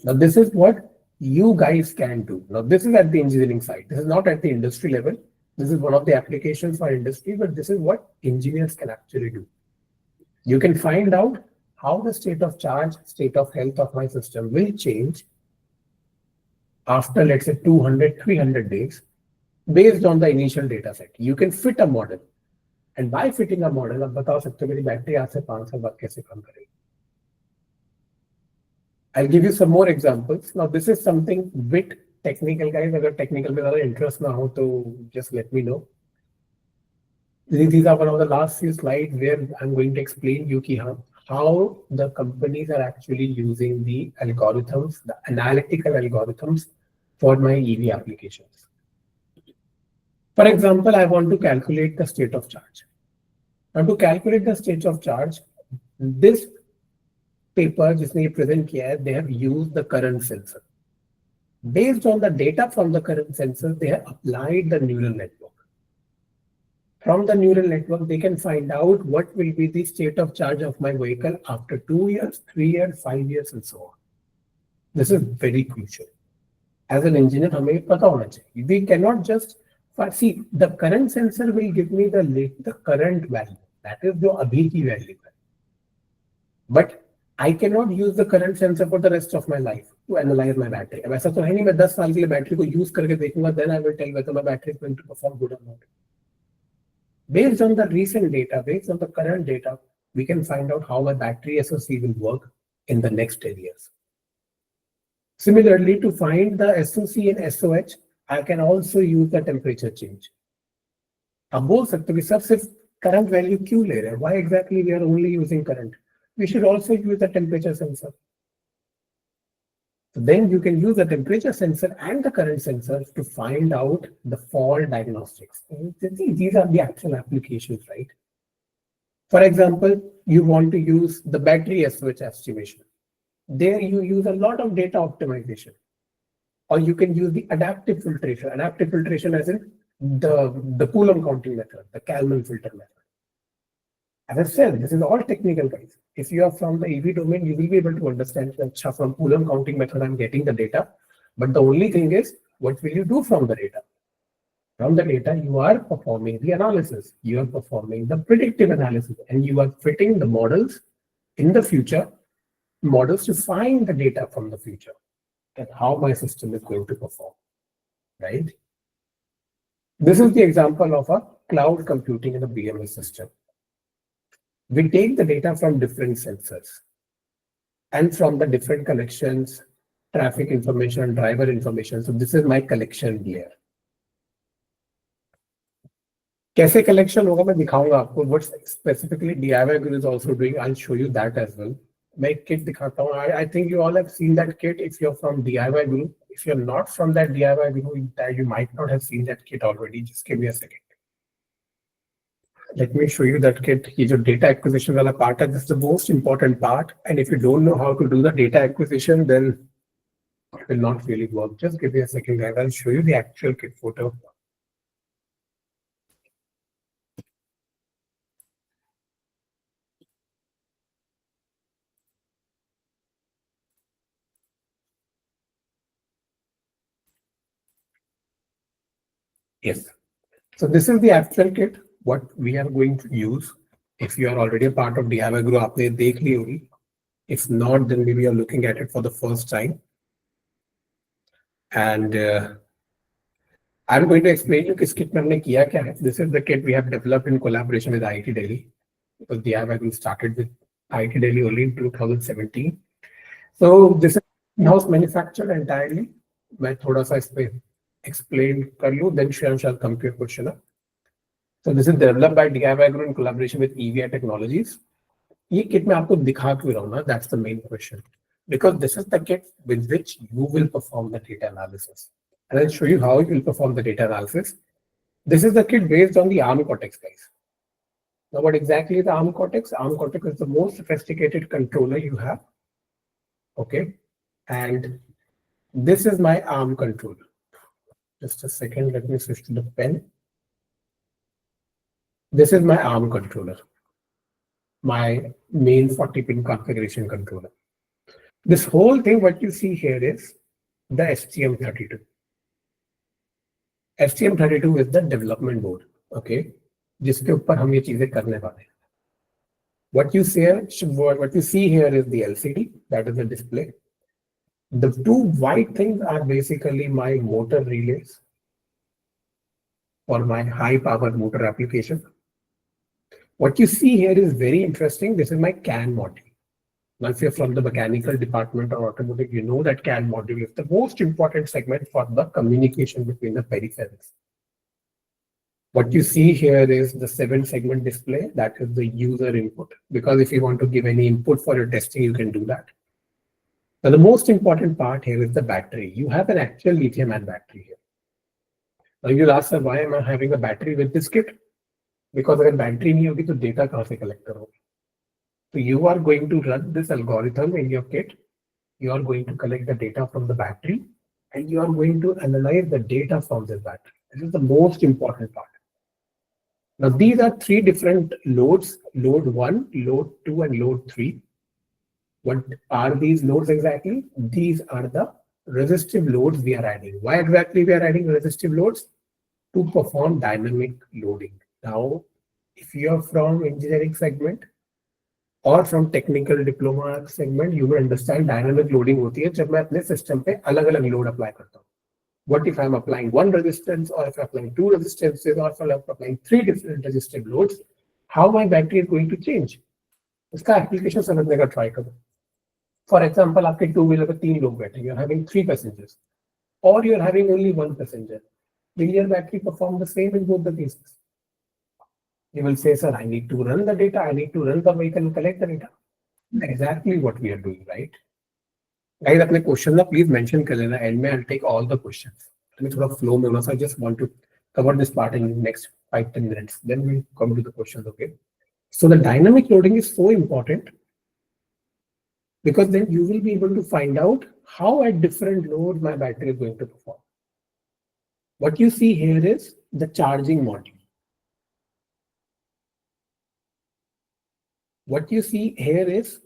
Now this is what you guys can do. Now this is at the engineering side. This is not at the industry level. This is one of the applications for industry, but this is what engineers can actually do. You can find out how the state of charge, state of health of my system will change after, let's say, 200, 300 days based on the initial data set. You can fit a model. And by fitting a model, आप बता सकते हो मेरी battery आज से 5 साल बाद कैसे काम करेगी. I'll give you some more examples. Now, this is something bit technical, guys. If technical में ज़्यादा interest ना हो, तो just let me know. These are one of the last few slides where I'm going to explain you how the companies are actually using the algorithms, the analytical algorithms for my EV applications. For example, I want to calculate the state of charge. Now, to calculate the state of charge, this paper जिसने ये present किया है, they have used the current sensor. Based on the data from the current sensor, they have applied the neural network. From the neural network, they can find out what will be the state of charge of my vehicle after 2 years, 3 years, 5 years, and so on. This is very crucial. As an engineer, हमें पता होना चाहिए. We cannot just see the current sensor will give me the current value. That is जो अभी की value है. But I cannot use the current sensor for the rest of my life to analyze my battery. अब ऐसा तो है नहीं मैं 10 साल के लिए बैटरी को use करके देखूंगा, then I will tell whether my battery is going to perform good or not. Based on the recent data, based on the current data, we can find out how a battery SoC will work in the next 10 years. Similarly, to find the SoC and SOH, I can also use the temperature change. अब बोल सकते हो कि sir सिर्फ current value क्यों ले रहे हैं? Why exactly we are only using current? We should also use the temperature sensor. So then you can use the temperature sensor and the current sensor to find out the fault diagnostics. These are the actual applications, right? For example, you want to use the battery SOH estimation. There you use a lot of data optimization. Or you can use the adaptive filtration. Adaptive filtration as in the Coulomb counting method, the Kalman filter method. As I said, this is all technical, guys. If you are from the EV domain, you will be able to understand that from Coulomb counting method, I'm getting the data. But the only thing is, what will you do from the data? From the data, you are performing the analysis. You are performing the predictive analysis. And you are fitting the models in the future, models to find the data from the future. That how my system is going to perform, right? This is the example of a cloud computing in a BMS system. We take the data from different sensors and from the different collections, traffic information, driver information. So this is my collection layer. कैसे collection होगा मैं दिखाऊंगा आपको. What specifically DIYguru is also doing, I'll show you that as well. मैं एक kit दिखाता हूँ. I think you all have seen that kit if you're from DIYguru. If you're not from that DIYguru, you might not have seen that kit already. Just give me a second. Let me show you that kit. ये जो data acquisition वाला part है, this is the most important part. And if you don't know how to do the data acquisition, then it will not really work. Just give me a second, guys. I'll show you the actual kit photo. Yes. So this is the actual kit. What we are going to use. If you are already a part of DIYguru, आपने देख ली होगी. If not, then maybe you're looking at it for the first time. And I'm going to explain you किस kit में हमने किया क्या है. This is the kit we have developed in collaboration with IIT Delhi. Because DIYguru started with IIT Delhi only in 2017. So this is in-house manufactured entirely. मैं थोड़ा सा इस पे explain कर लूँ, then Shreyan shall come to your question. So this is developed by DIYguru in collaboration with EVI Technologies. ये kit मैं आपको दिखा क्यों रहा हूँ ना? That's the main question. Because this is the kit with which you will perform the data analysis. And I'll show you how you will perform the data analysis. This is the kit based on the ARM Cortex, guys. Now what exactly is the ARM Cortex? ARM Cortex is the most sophisticated controller you have. Okay. And this is my ARM controller. Just a second, let me switch to the pen. This is my ARM controller, my main 40-pin configuration controller. This whole thing, what you see here is the STM32. STM32 is the development board, okay? जिसके ऊपर हम ये चीजें करने वाले हैं. What you see here is the LCD, that is the display. The two white things are basically my motor relays for my high power motor application. What you see here is very interesting. This is my CAN module. Now, if you're from the mechanical department or automotive, you know that CAN module is the most important segment for the communication between the peripherals. What you see here is the 7-segment display. That is the user input. Because if you want to give any input for your testing, you can do that. Now, the most important part here is the battery. You have an actual lithium-ion battery here. Now, you'll ask, sir, why am I having a battery with this kit? Because if battery नहीं होगी तो data कहाँ से collect करोगे? So you are going to run this algorithm in your kit. You are going to collect the data from the battery, and you are going to analyze the data from this battery. This is the most important part. Now, these are 3 different loads: load 1, load 2, and load 3. What are these loads exactly? These are the resistive loads we are adding. Why exactly we are adding resistive loads? To perform dynamic loading. Now, if you are from engineering segment or from technical diploma segment, you will understand dynamic loading होती है जब मैं अपने system पे अलग-अलग load apply करता हूँ. What if I'm applying 1 resistance, or if I'm applying 2 resistances, or if I'm applying 3 different resistive loads? How my battery is going to change? इसका application समझने का try करो. For example, आपके 2-wheeler पे 3 लोग बैठे, you're having 3 passengers, or you're having only 1 passenger. Will your battery perform the same in both the cases? You will say, sir, I need to run the data, I need to run the vehicle and collect the data. Exactly what we are doing, right? Guys, अपने question ना please mention कर लेना and में. I'll take all the questions. मैं थोड़ा flow में हूँ, so I just want to cover this part in the next 5-10 minutes. Then we'll come to the questions, okay? So the dynamic loading is so important because then you will be able to find out how at different loads my battery is going to perform. What you see here is the charging module. What you see here is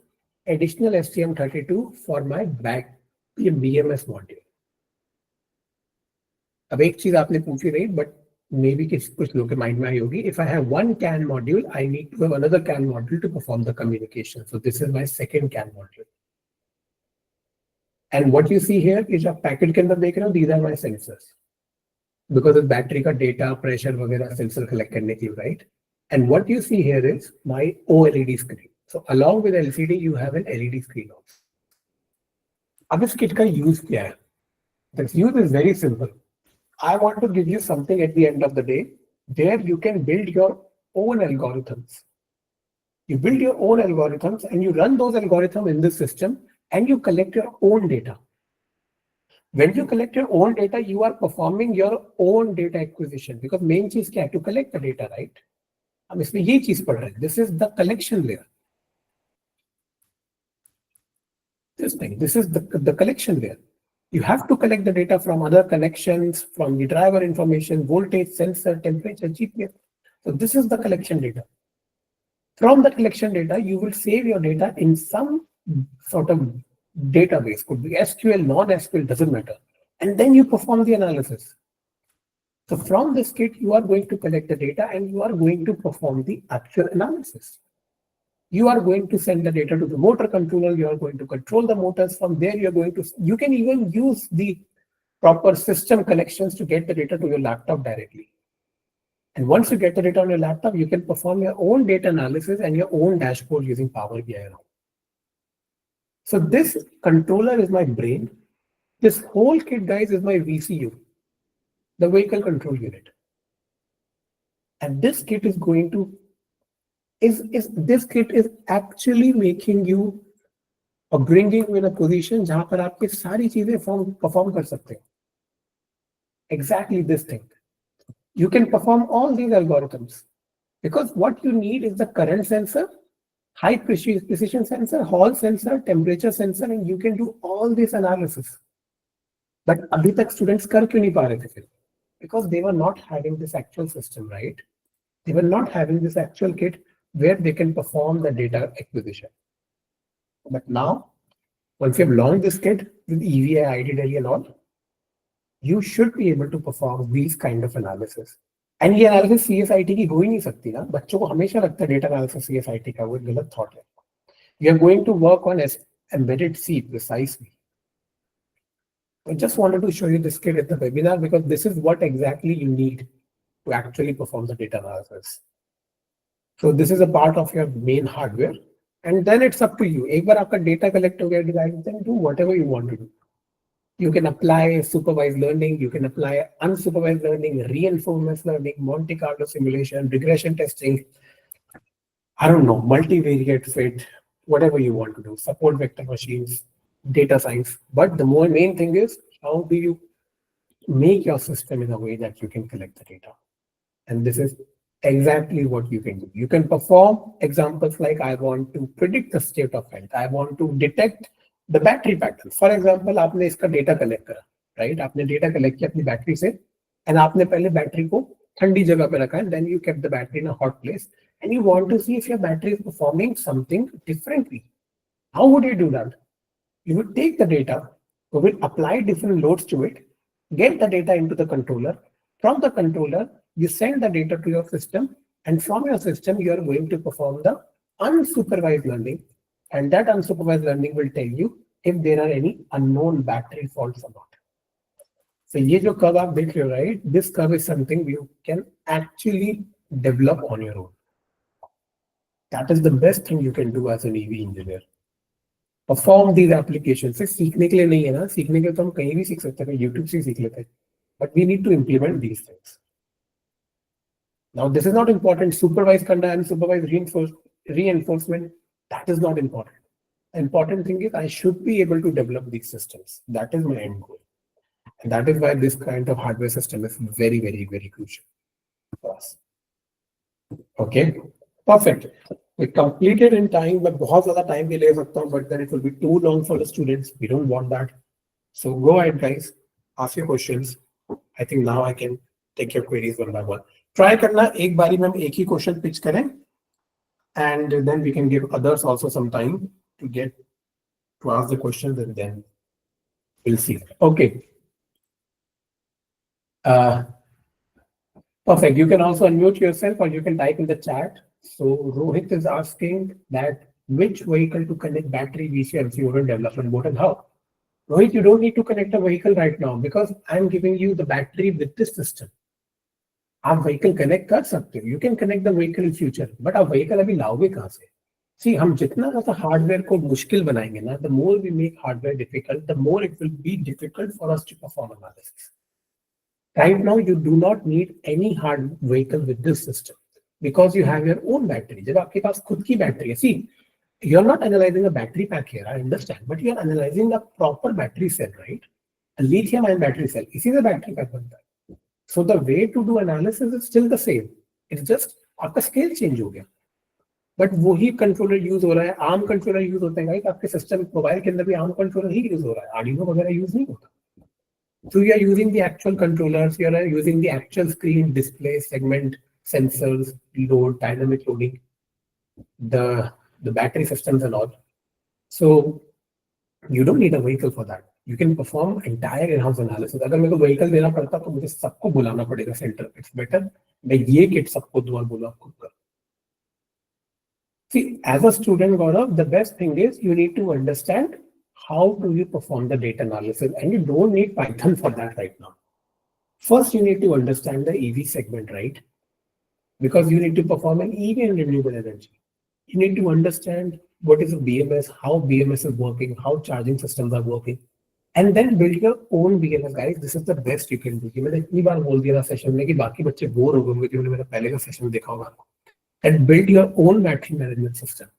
additional STM32 for my back BMS module. अब एक चीज आपने पूछी रही, but maybe कुछ लोगों के mind में आई होगी. If I have 1 CAN module, I need to have another CAN module to perform the communication. So this is my second CAN module. And what you see here is a packet के अंदर देख रहे हो, these are my sensors. Because the battery का data, pressure वगैरह sensor collect करने के लिए, right? And what you see here is my OLED screen. So along with LCD, you have an LED screen also. अब इस kit का use क्या है? The use is very simple. I want to give you something at the end of the day where you can build your own algorithms. You build your own algorithms and you run those algorithms in this system and you collect your own data. When you collect your own data, you are performing your own data acquisition because main चीज क्या है? To collect the data, right? हम इसमें ये चीज पढ़ रहे हैं. This is the collection layer. This is the collection layer. You have to collect the data from other connections, from the driver information, voltage, sensor, temperature, GPS. So this is the collection data. From the collection data, you will save your data in some sort of database. Could be SQL, non-SQL, doesn't matter. And then you perform the analysis. So from this kit, you are going to collect the data and you are going to perform the actual analysis. You are going to send the data to the motor controller. You are going to control the motors. From there, you can even use the proper system connections to get the data to your laptop directly. And once you get the data on your laptop, you can perform your own data analysis and your own dashboard using Power BI. So this controller is my brain. This whole kit, guys, is my VCU, the vehicle control unit. And this kit is going to this kit is actually making you or bringing you in a position जहां पर आपके सारी चीजें perform कर सकते हैं. Exactly this thing. You can perform all these algorithms because what you need is the current sensor, high precision sensor, Hall sensor, temperature sensor, and you can do all this analysis. But अभी तक students कर क्यों नहीं पा रहे थे फिर? Because they were not having this actual system, right? They were not having this actual kit where they can perform the data acquisition. But now, once you have launched this kit with EVI, IDDI and all, you should be able to perform these kind of analysis. And ये analysis CSIT की हो ही नहीं सकती ना. बच्चों को हमेशा लगता है data analysis CSIT का, वो एक गलत thought है. We are going to work on embedded C precisely. I just wanted to show you this kit at the webinar because this is what exactly you need to actually perform the data analysis. So this is a part of your main hardware. and then it's up to you. एक बार आपका data collect हो गया, then do whatever you want to do. You can apply supervised learning, you can apply unsupervised learning, reinforcement learning, Monte Carlo simulation, regression testing, I don't know, multivariate fit, whatever you want to do, support vector machines, data science. But the main thing is, how do you make your system in a way that you can collect the data? And this is exactly what you can do. You can perform examples like, I want to predict the state of health. I want to detect the battery pattern. For example, आपने इसका data collect करा, right? आपने data collect किया अपनी battery से, and आपने पहले battery को ठंडी जगह पे रखा, and then you kept the battery in a hot place, and you want to see if your battery is performing something differently. How would you do that? You would take the data, you will apply different loads to it, get the data into the controller. From the controller, you send the data to your system, and from your system, you are going to perform the unsupervised learning, and that unsupervised learning will tell you if there are any unknown battery faults or not. So ये जो curve आप देख रहे हो, right? This curve is something you can actually develop on your own. That is the best thing you can do as an EV engineer. Perform these applications. सिर्फ सीखने के लिए नहीं है ना, सीखने के लिए तो हम कहीं भी सीख सकते हैं, YouTube से सीख लेते हैं. But we need to implement these things. Now, this is not important. Supervised conduct and supervised reinforcement, that is not important. The important thing is I should be able to develop these systems. That is my end goal. And that is why this kind of hardware system is very, very, very crucial for us. Okay, perfect. We completed in time, but बहुत ज़्यादा time भी ले सकता हूँ, but then it will be too long for the students. We don't want that. So go ahead, guys. Ask your questions. I think now I can take your queries one by one. Try करना एक बारी में हम एक ही question pitch करें, and then we can give others also some time to get to ask the questions, and then we'll see. Okay. Perfect. You can also unmute yourself, or you can type in the chat. So Rohit is asking that which vehicle to connect battery, VC, and COD development board, and how. Rohit, you don't need to connect a vehicle right now because I'm giving you the battery with this system. आप vehicle connect कर सकते हो. You can connect the vehicle in future, but आप vehicle अभी लाओगे कहाँ से? See, हम जितना ज़्यादा hardware को मुश्किल बनाएंगे ना, the more we make hardware difficult, the more it will be difficult for us to perform analysis. Right now, you do not need any hard vehicle with this system because you have your own battery. जब आपके पास खुद की battery है, see, you're not analyzing a battery pack here, I understand, but you're analyzing a proper battery cell, right? A lithium-ion battery cell. इसी से battery pack बनता है. So the way to do analysis is still the same. It's just आपका scale change हो गया. But वही controller use हो रहा है, ARM controller use होते हैं, right? आपके system mobile के अंदर भी ARM controller ही use हो रहा है, Arduino वगैरह use नहीं होता. So you are using the actual controllers, you are using the actual screen, display, segment, sensors, load, dynamic loading, the battery systems and all. So you don't need a vehicle for that. You can perform entire in-house analysis. अगर मेरे को vehicle देना पड़ता तो मुझे सबको बुलाना पड़ेगा center. It's better मैं ये kit सबको दूँ और बोलो आप खुद कर. See, as a student, Gaurav, the best thing is you need to understand how do you perform the data analysis, and you don't need Python for that right now. First, you need to understand the EV segment, right? Because you need to perform an EV and renewable energy. You need to understand what is a BMS, how BMS is working, how charging systems are working, and then build your own BMS, guys. This is the best you can do. मैंने इतनी बार बोल दिया था session में कि बाकी बच्चे bore हो गए क्योंकि मेरा पहले का सेशन देखा होगा. And build your own battery management system.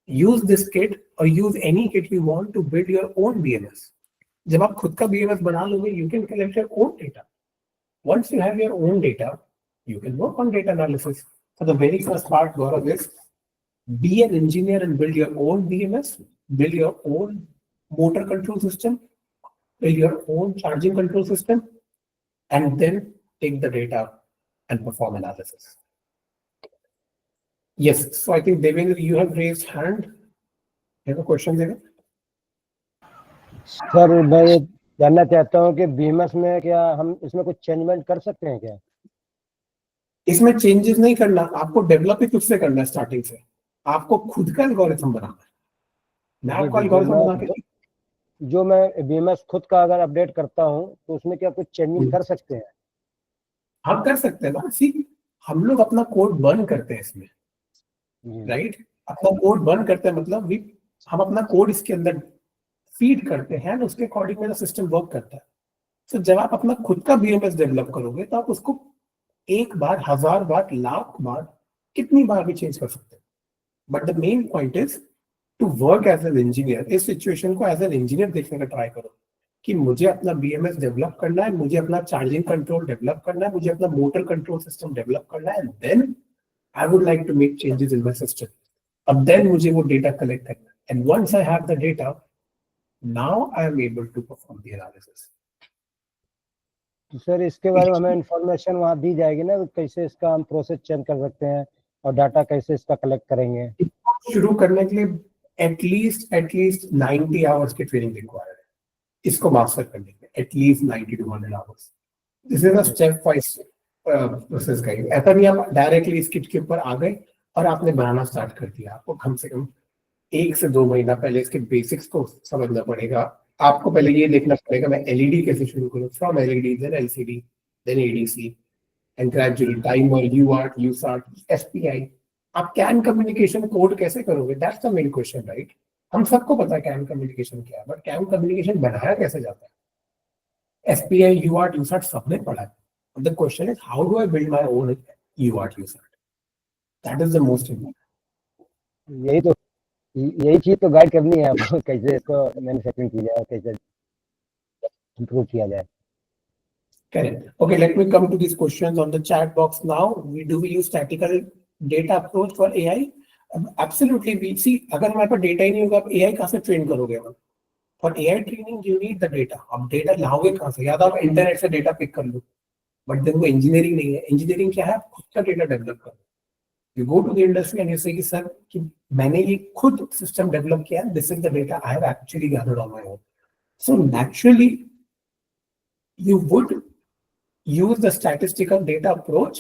Use this kit or use any kit you want to build your own BMS. जब आप खुद का BMS बना लोगे, you can collect your own data. Once you have your own data, you can work on data analysis. So the very first part, Gaurav, is be an engineer and build your own BMS, build your own motor control system, build your own charging control system, and then take the data and perform analysis. Yes, so I think Devendra, you have raised hand. You have a question, Devendra? Sir मैं जानना चाहता हूँ कि BMS में क्या हम इसमें कुछ चेंजमेंट कर सकते हैं क्या? इसमें चेंजेस नहीं करना, आपको डेवलप ही खुद से करना है. स्टार्टिंग से आपको खुद का एल्गोरिथम बनाना है. मैं आपको एल्गोरिथम बना के जो मैं बीएमएस खुद का अगर अपडेट करता हूँ तो उसमें क्या कुछ चेंजिंग कर सकते हैं? आप कर सकते हैं ना. सी, हम लोग अपना कोड बर्न करते हैं इसमें, राइट? अपना कोड बंद करते हैं मतलब हम अपना कोड इसके अंदर फीड करते हैं, उसके अकॉर्डिंग मेरा सिस्टम वर्क करता है। तो जब आप अपना खुद का BMS डेवलप करोगे तो आप उसको एक बार, 1000 बार, लाख बार, कितनी बार भी चेंज कर सकते हैं। But the main point is to work as an engineer. इस सिचुएशन को एज एन इंजीनियर देखने का ट्राई करो कि मुझे अपना BMS डेवलप करना है, मुझे अपना चार्जिंग कंट्रोल डेवलप करना है, मुझे अपना मोटर कंट्रोल सिस्टम डेवलप करना है, then I would like to make changes in my system. अब देन मुझे वो डेटा कलेक्ट करना है, and once I have the data, now I am able to perform the analysis. तो sir इसके बारे में हमें इंफॉर्मेशन वहाँ दी जाएगी ना, कैसे इसका हम प्रोसेस चेंज कर सकते हैं और डाटा कैसे इसका कलेक्ट करेंगे? शुरू करने के लिए एटलीस्ट 90 आवर्स की ट्रेनिंग रिक्वायर्ड है इसको मास्टर करने के, at least 90 to 100 hours. This is a step wise process guide. ऐसा नहीं आप डायरेक्टली इस किट के ऊपर आ गए और आपने बनाना स्टार्ट कर दिया। आपको कम से कम 1 से 2 महीना पहले इसके बेसिक्स को समझना पड़ेगा। आपको पहले ये देखना पड़ेगा मैं LED कैसे शुरू करूँ, from LED then LCD then ADC and gradually timer, UART, USART, SPI। आप कैन कम्युनिकेशन कोड कैसे करोगे? That's the main question, right? हम सबको पता है कैन कम्युनिकेशन क्या है, बट कैन कम्युनिकेशन बनाया कैसे जाता है? SPI, UART, USART सबने पढ़ा है। The question is how do I build my own UART, USART? That is the most important. यही चीज तो गाइड करनी है आपको, कैसे इसको मैन्युफैक्चरिंग की जाए, कैसे इम्प्रूव किया जाए। Correct. Okay, let me come to these questions on the chat box now. Do we use statistical data approach for AI? Absolutely. We see, अगर हमारे पास डेटा ही नहीं होगा, आप AI कहाँ से ट्रेन करोगे? For AI training, you need the data. अब data लाओगे कहाँ से? या तो आप इंटरनेट से डेटा पिक कर लो, बट देन वो इंजीनियरिंग नहीं है। इंजीनियरिंग क्या है? आप खुद का डेटा डेवलप करो। You go to the industry and you say कि सर कि मैंने ये खुद सिस्टम डेवलप किया, this is the data I have actually gathered on my own. So naturally, you would use the statistical data approach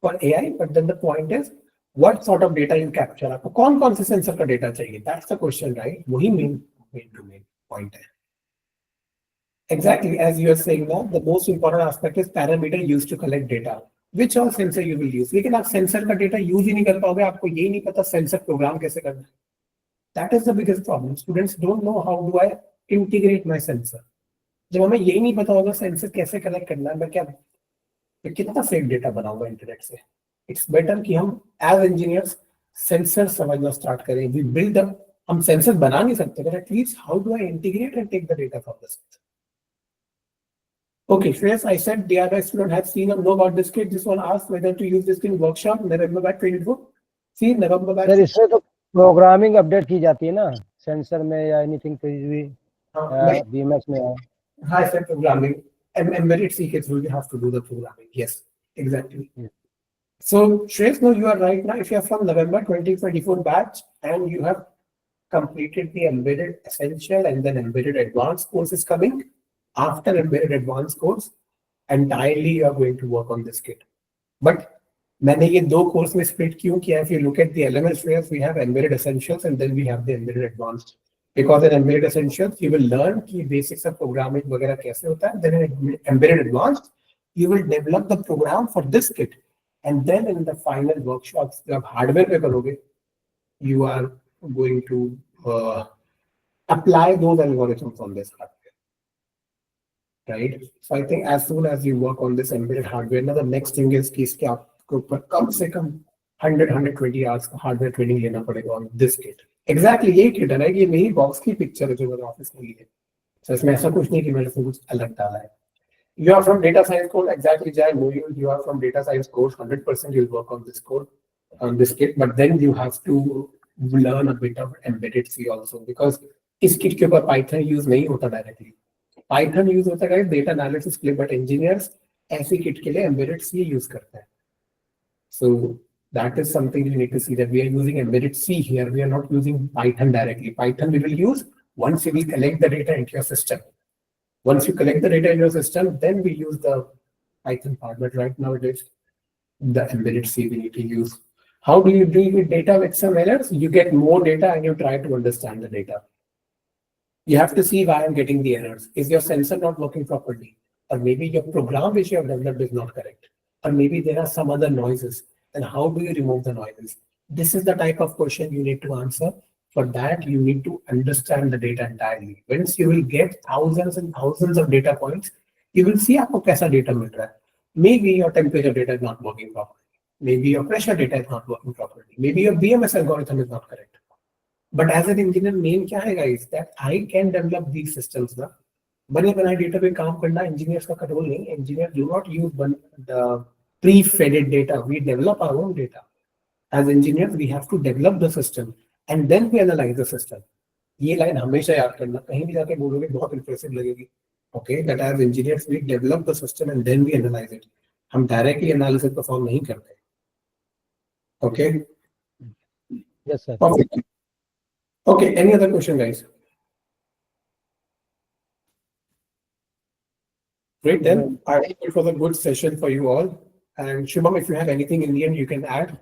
for AI, but then the point is what sort of data you capture. आपको कौन-कौन से sensor का data चाहिए? That's the question, right? वही main point है. Exactly, as you are saying now, the most important aspect is parameter used to collect data. Which all sensor you will use? लेकिन आप sensor का data use ही नहीं कर पाओगे, आपको ये नहीं पता सेंसर प्रोग्राम कैसे करना है. That is the biggest problem. Students don't know how do I integrate my sensor. जब हमें यही नहीं पता होगा सेंसर कैसे कलेक्ट करना है, मैं कितना फेक डेटा बनाऊंगा इंटरनेट से. इट्स बेटर कि हम एज इंजीनियर्स सेंसर समझना स्टार्ट करें. वी बिल्ड हम सेंसर बना नहीं सकते, but at least how do I integrate and take the data from the sensor. Okay, Shreyas, I said DIY student have seen or know about this kit. This one asked whether to use this in workshop November batch 24. See, November batch. Sir इसमें तो programming update की जाती है ना sensor में या anything कोई भी BMS में है. हाँ सर, प्रोग्रामिंग embedded C के through you have to do the programming. Yes, exactly. So Shreyas, no, you are right now. If you are from November 2024 batch and you have completed the embedded essential and then embedded advanced course is coming. After embedded advanced course, entirely you are going to work on this kit. But मैंने ये दो course में split क्यों किया? If you look at the LMS layers, we have embedded essentials and then we have the embedded advanced. Because in embedded essentials, you will learn कि basics of programming वगैरह कैसे होता है. Then in embedded advanced, you will develop the program for this kit. And then in the final workshops, जब hardware पे करोगे, you are going to apply those algorithms on this hardware. Right? So I think as soon as you work on this embedded hardware, now the next thing is कि इसके आपको कम से कम 100-120 hours का hardware training लेना पड़ेगा on this kit. Exactly यही kit है ना, ये मेरी बॉक्स की पिक्चर है जो मैंने ऑफिस में ली है. So इसमें ऐसा कुछ नहीं कि मैंने इसमें कुछ अलग डाला है. You are from data science course, exactly. Jai, know you. You are from data science course. 100% you'll work on this code, on this kit. But then you have to learn a bit of embedded C also, because इस kit के ऊपर Python use नहीं होता directly. Python use होता है data analysis के लिए, but engineers ऐसी kit के लिए embedded C use करते हैं. So that is something you need to see, that we are using embedded C here. We are not using Python directly. Python we will use once we collect the data into your system. Once you collect the data in your system, then we use the Python part. But right now it is the embedded C we need to use. How do you deal with data with some errors? You get more data and you try to understand the data. You have to see why I'm getting the errors. Is your sensor not working properly? Or maybe your program which you have developed is not correct. Or maybe there are some other noises. And how do you remove the noises? This is the type of question you need to answer. For that, you need to understand the data entirely. Once you will get thousands and thousands of data points, you will see आपको कैसा data मिल रहा है. Maybe your temperature data is not working properly. Maybe your pressure data is not working properly. Maybe your BMS algorithm is not correct. But as an engineer, main क्या है guys? That I can develop these systems ना. बने बनाए data पे काम करना engineers का control नहीं. Engineers do not use the pre-fed data. We develop our own data. As engineers, we have to develop the system and then we analyze the system. ये line हमेशा याद करना. कहीं भी जाके बोलोगे बहुत impressive लगेगी. Okay, that as engineers we develop the system and then we analyze it. हम directly analysis perform नहीं करते. Okay. Yes, sir. Perfect. Okay. Any other question, guys? Great. Then I hope it was a good session for you all. And Shubham, if you have anything in the end, you can add,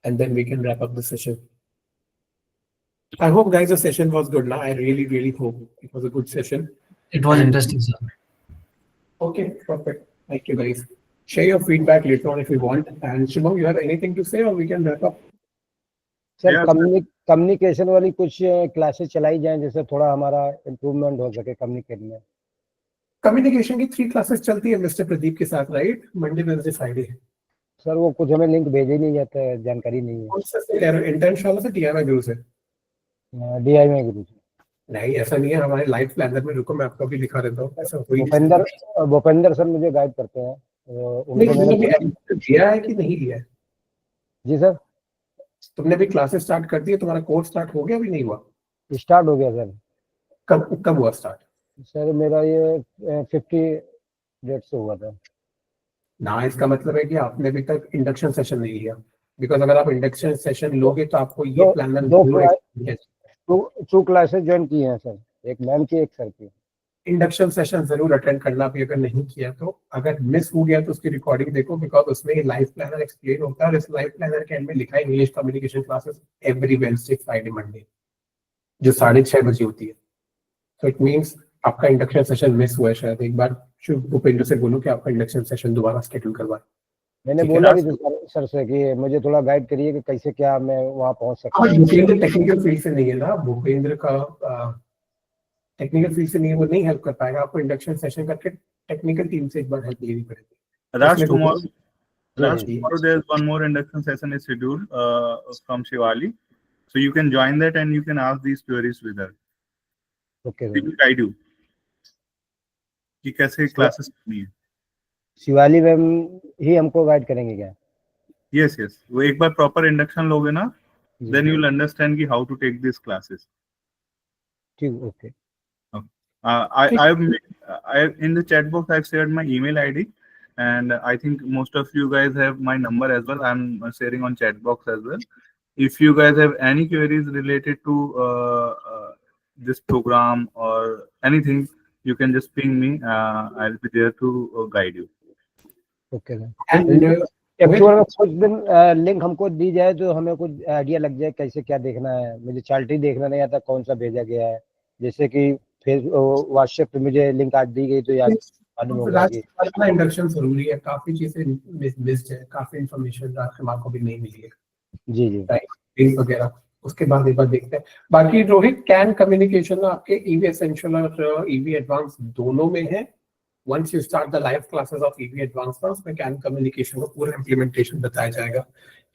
and then we can wrap up the session. I hope, guys, the session was good. Now I really, really hope it was a good session. It was interesting, sir. Okay, perfect. Thank you, guys. Share your feedback later on if you want. And Shubham, you have anything to say, or we can wrap up? Sir Yeah. Communication वाली कुछ classes चलाई जाएं जिससे थोड़ा हमारा improvement हो सके communicate में. कम्युनिकेशन की 3 क्लासेस चलती है मिस्टर प्रदीप के साथ, right? Monday, Wednesday, Friday. Sir वो कुछ हमें लिंक भेजे नहीं जाता है, जानकारी नहीं है. कौन सा से कह रहे हो? इंटरनेशनल से DIYguru से? DIYguru से. नहीं, ऐसा नहीं है. हमारे लाइफ प्लानर में, रुको मैं आपको भी दिखा देता हूँ. ऐसा कोई भूपेंद्र सर मुझे गाइड करते हैं. दिया है कि नहीं लिया है? जी सर. तुमने भी क्लासेस स्टार्ट कर दी है? तुम्हारा कोर्स स्टार्ट हो गया? अभी नहीं हुआ? स्टार्ट हो गया सर. कब हुआ स्टार्ट? सर मेरा ये 50 डेट से हुआ था ना. इसका मतलब है कि आपने अभी तक इंडक्शन सेशन नहीं लिया. बिकॉज अगर आप इंडक्शन सेशन लोगे तो आपको ये प्लानर 2 क्लासेस ज्वाइन की हैं सर, एक मैम की एक सर की. इंडक्शन सेशन जरूर अटेंड करना भी, अगर नहीं किया तो. अगर मिस हो गया तो उसकी रिकॉर्डिंग देखो, बिकॉज उसमें लाइफ प्लानर एक्सप्लेन होता है. और इस लाइफ प्लानर के एंड में लिखा है English communication classes every Wednesday, Friday, Monday, जो 6:30 बजे होती है. तो इट मीन्स आपका इंडक्शन सेशन मिस हुआ है शायद. एक बार भूपेंद्र से बोलो कि आपका इंडक्शन सेशन दोबारा शेड्यूल करवाए. मैंने बोला भी सर से कि मुझे थोड़ा गाइड करिए कि कैसे क्या मैं वहाँ पहुँच सकता हूँ. भूपेंद्र टेक्निकल फील्ड से नहीं है ना. भूपेंद्र का टेक्निकल फील्ड से नहीं, वो नहीं हेल्प कर पाएगा आपको. इंडक्शन सेशन करके टेक्निकल टीम से एक बार हेल्प लेनी पड़ेगी. Raj, tomorrow there's one more induction session is scheduled from Shivali. So you can join that and you can ask these queries with her. Okay. We will guide you. कि कैसे classes करनी है. Shivali ma'am ही हमको guide करेंगे क्या? Yes, yes. वो एक बार proper induction लोगे ना, then you will understand कि how to take these classes. ठीक. Okay. I in the chat box I've shared my email ID, and I think most of you guys have my number as well. I'm sharing on chat box as well. If you guys have any queries related to this program or anything, you can just ping me. I'll be there to guide you. Okay. And actual कुछ दिन link हमको दी जाए तो हमें कुछ idea लग जाए कैसे क्या देखना है. मुझे चार्ट ही देखना नहीं आता कौन सा भेजा गया है. जैसे कि व्हाट्सएप पे मुझे लिंक आज दी गई तो याद मालूम होगा कि इंडक्शन जरूरी है. काफी चीजें मिस्ड है, काफी इंफॉर्मेशन राजकुमार को भी नहीं मिली है. जी जी वगैरह. उसके बाद एक बार देखते हैं. बाकी रोहित, कैन कम्युनिकेशन आपके ईवी एसेंशियल और ईवी एडवांस दोनों में है. Once you start the live classes of EV Advanced, उसमें CAN communication का पूरा implementation बताया जाएगा.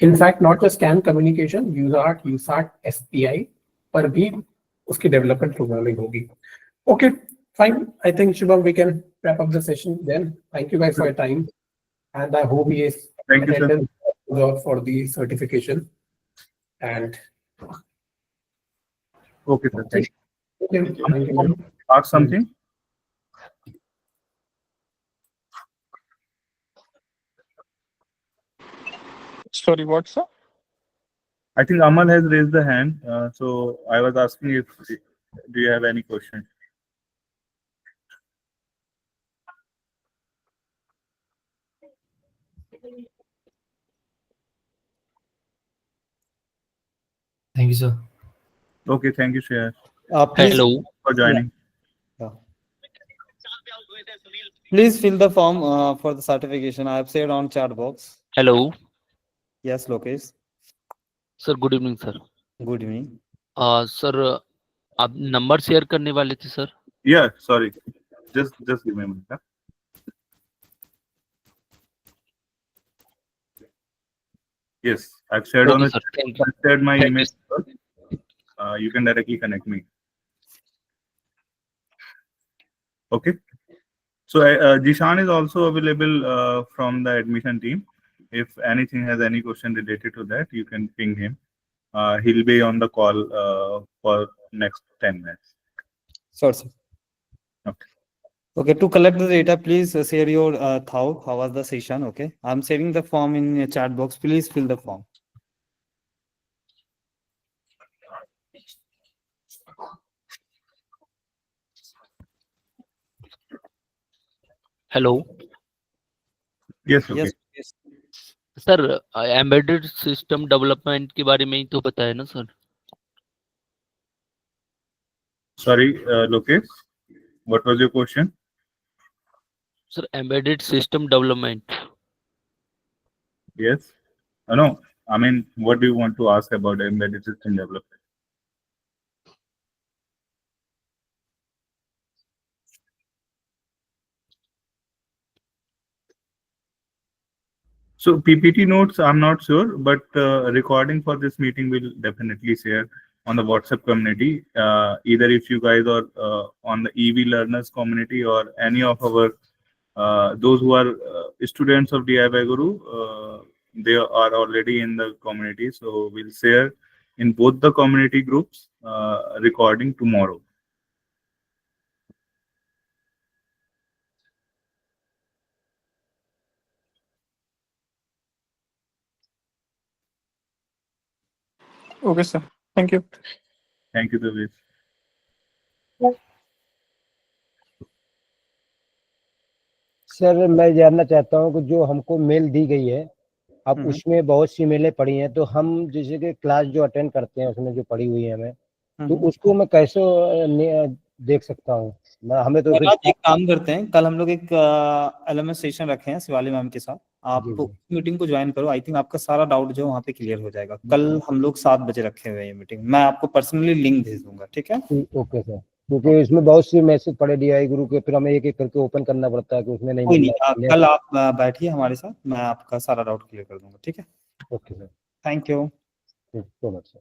In fact, not just CAN communication, USART, SPI पर भी उसकी development programming होगी. Okay, fine. I think Shubham, we can wrap up the session then. Thank you guys for your time, and I hope he is attended for the certification. And Okay, sir. Thank you. Thank you. Ask something. Sorry, what, sir? I think Amal has raised the hand. So I was asking if do you have any question? Thank you, sir. Okay, thank you, Shreya, Hello. for joining. Please fill the form for the certification. I have said on chat box. Hello. Yes, Lokesh. Sir good evening sir. Good evening. Sir आप number share करने वाले थे sir. Yeah, sorry. Just give me a minute. Yes, I've shared on Okay, the sir. chat. Thank you. I've shared my Thank email. you. You can directly connect me. Okay. So Jishan is also available from the admission team. If anything has any question related to that, you can ping him. He'll be on the call for next 10 minutes. Sure, sir. Okay. Okay, to collect the data, please share your thought. How was the session? Okay, I'm sharing the form in your chat box. Please fill the form. Hello. Yes, okay. Yes. Sir embedded system development के बारे में ही तो बताया ना sir. Sorry, Lokesh, what was your question? Sir embedded system development. Yes. No, I mean, what do you want to ask about embedded system development? So PPT notes, I'm not sure, but recording for this meeting will definitely share on the WhatsApp community. Either if you guys are on the EV learners community or any of our those who are students of DIYguru, they are already in the community. So we'll share in both the community groups recording tomorrow. Okay, sir. Thank you. Thank you, David. Sir मैं जानना चाहता हूँ कि जो हमको mail दी गई है, अब हम्म। उसमें बहुत सी मेलें पड़ी हैं, तो हम जैसे कि क्लास जो अटेंड करते हैं उसमें जो पड़ी हुई है हमें, तो उसको मैं कैसे देख सकता हूँ? हमें तो सर, फिर आज एक काम करते हैं, कल हम लोग एक एलएमएस सेशन रखे हैं शिवाली मैम के साथ। आप जी, जी। मीटिंग को ज्वाइन करो। आई थिंक आपका सारा डाउट जो वहाँ पे क्लियर हो जाएगा। कल हम लोग 7 बजे रखे हुए हैं ये मीटिंग। मैं आपको पर्सनली लिंक भेज दूंगा, ठीक है? ओके सर, क्योंकि इसमें बहुत सी मैसेज पड़े DIYguru के, फिर हमें एक एक करके ओपन करना पड़ता है कि उसमें नहीं कोई मिल नहीं, रहा है। कल आप बैठिए हमारे साथ, मैं आपका सारा डाउट क्लियर कर दूंगा, ठीक है? Okay sir, thank you. So much sir.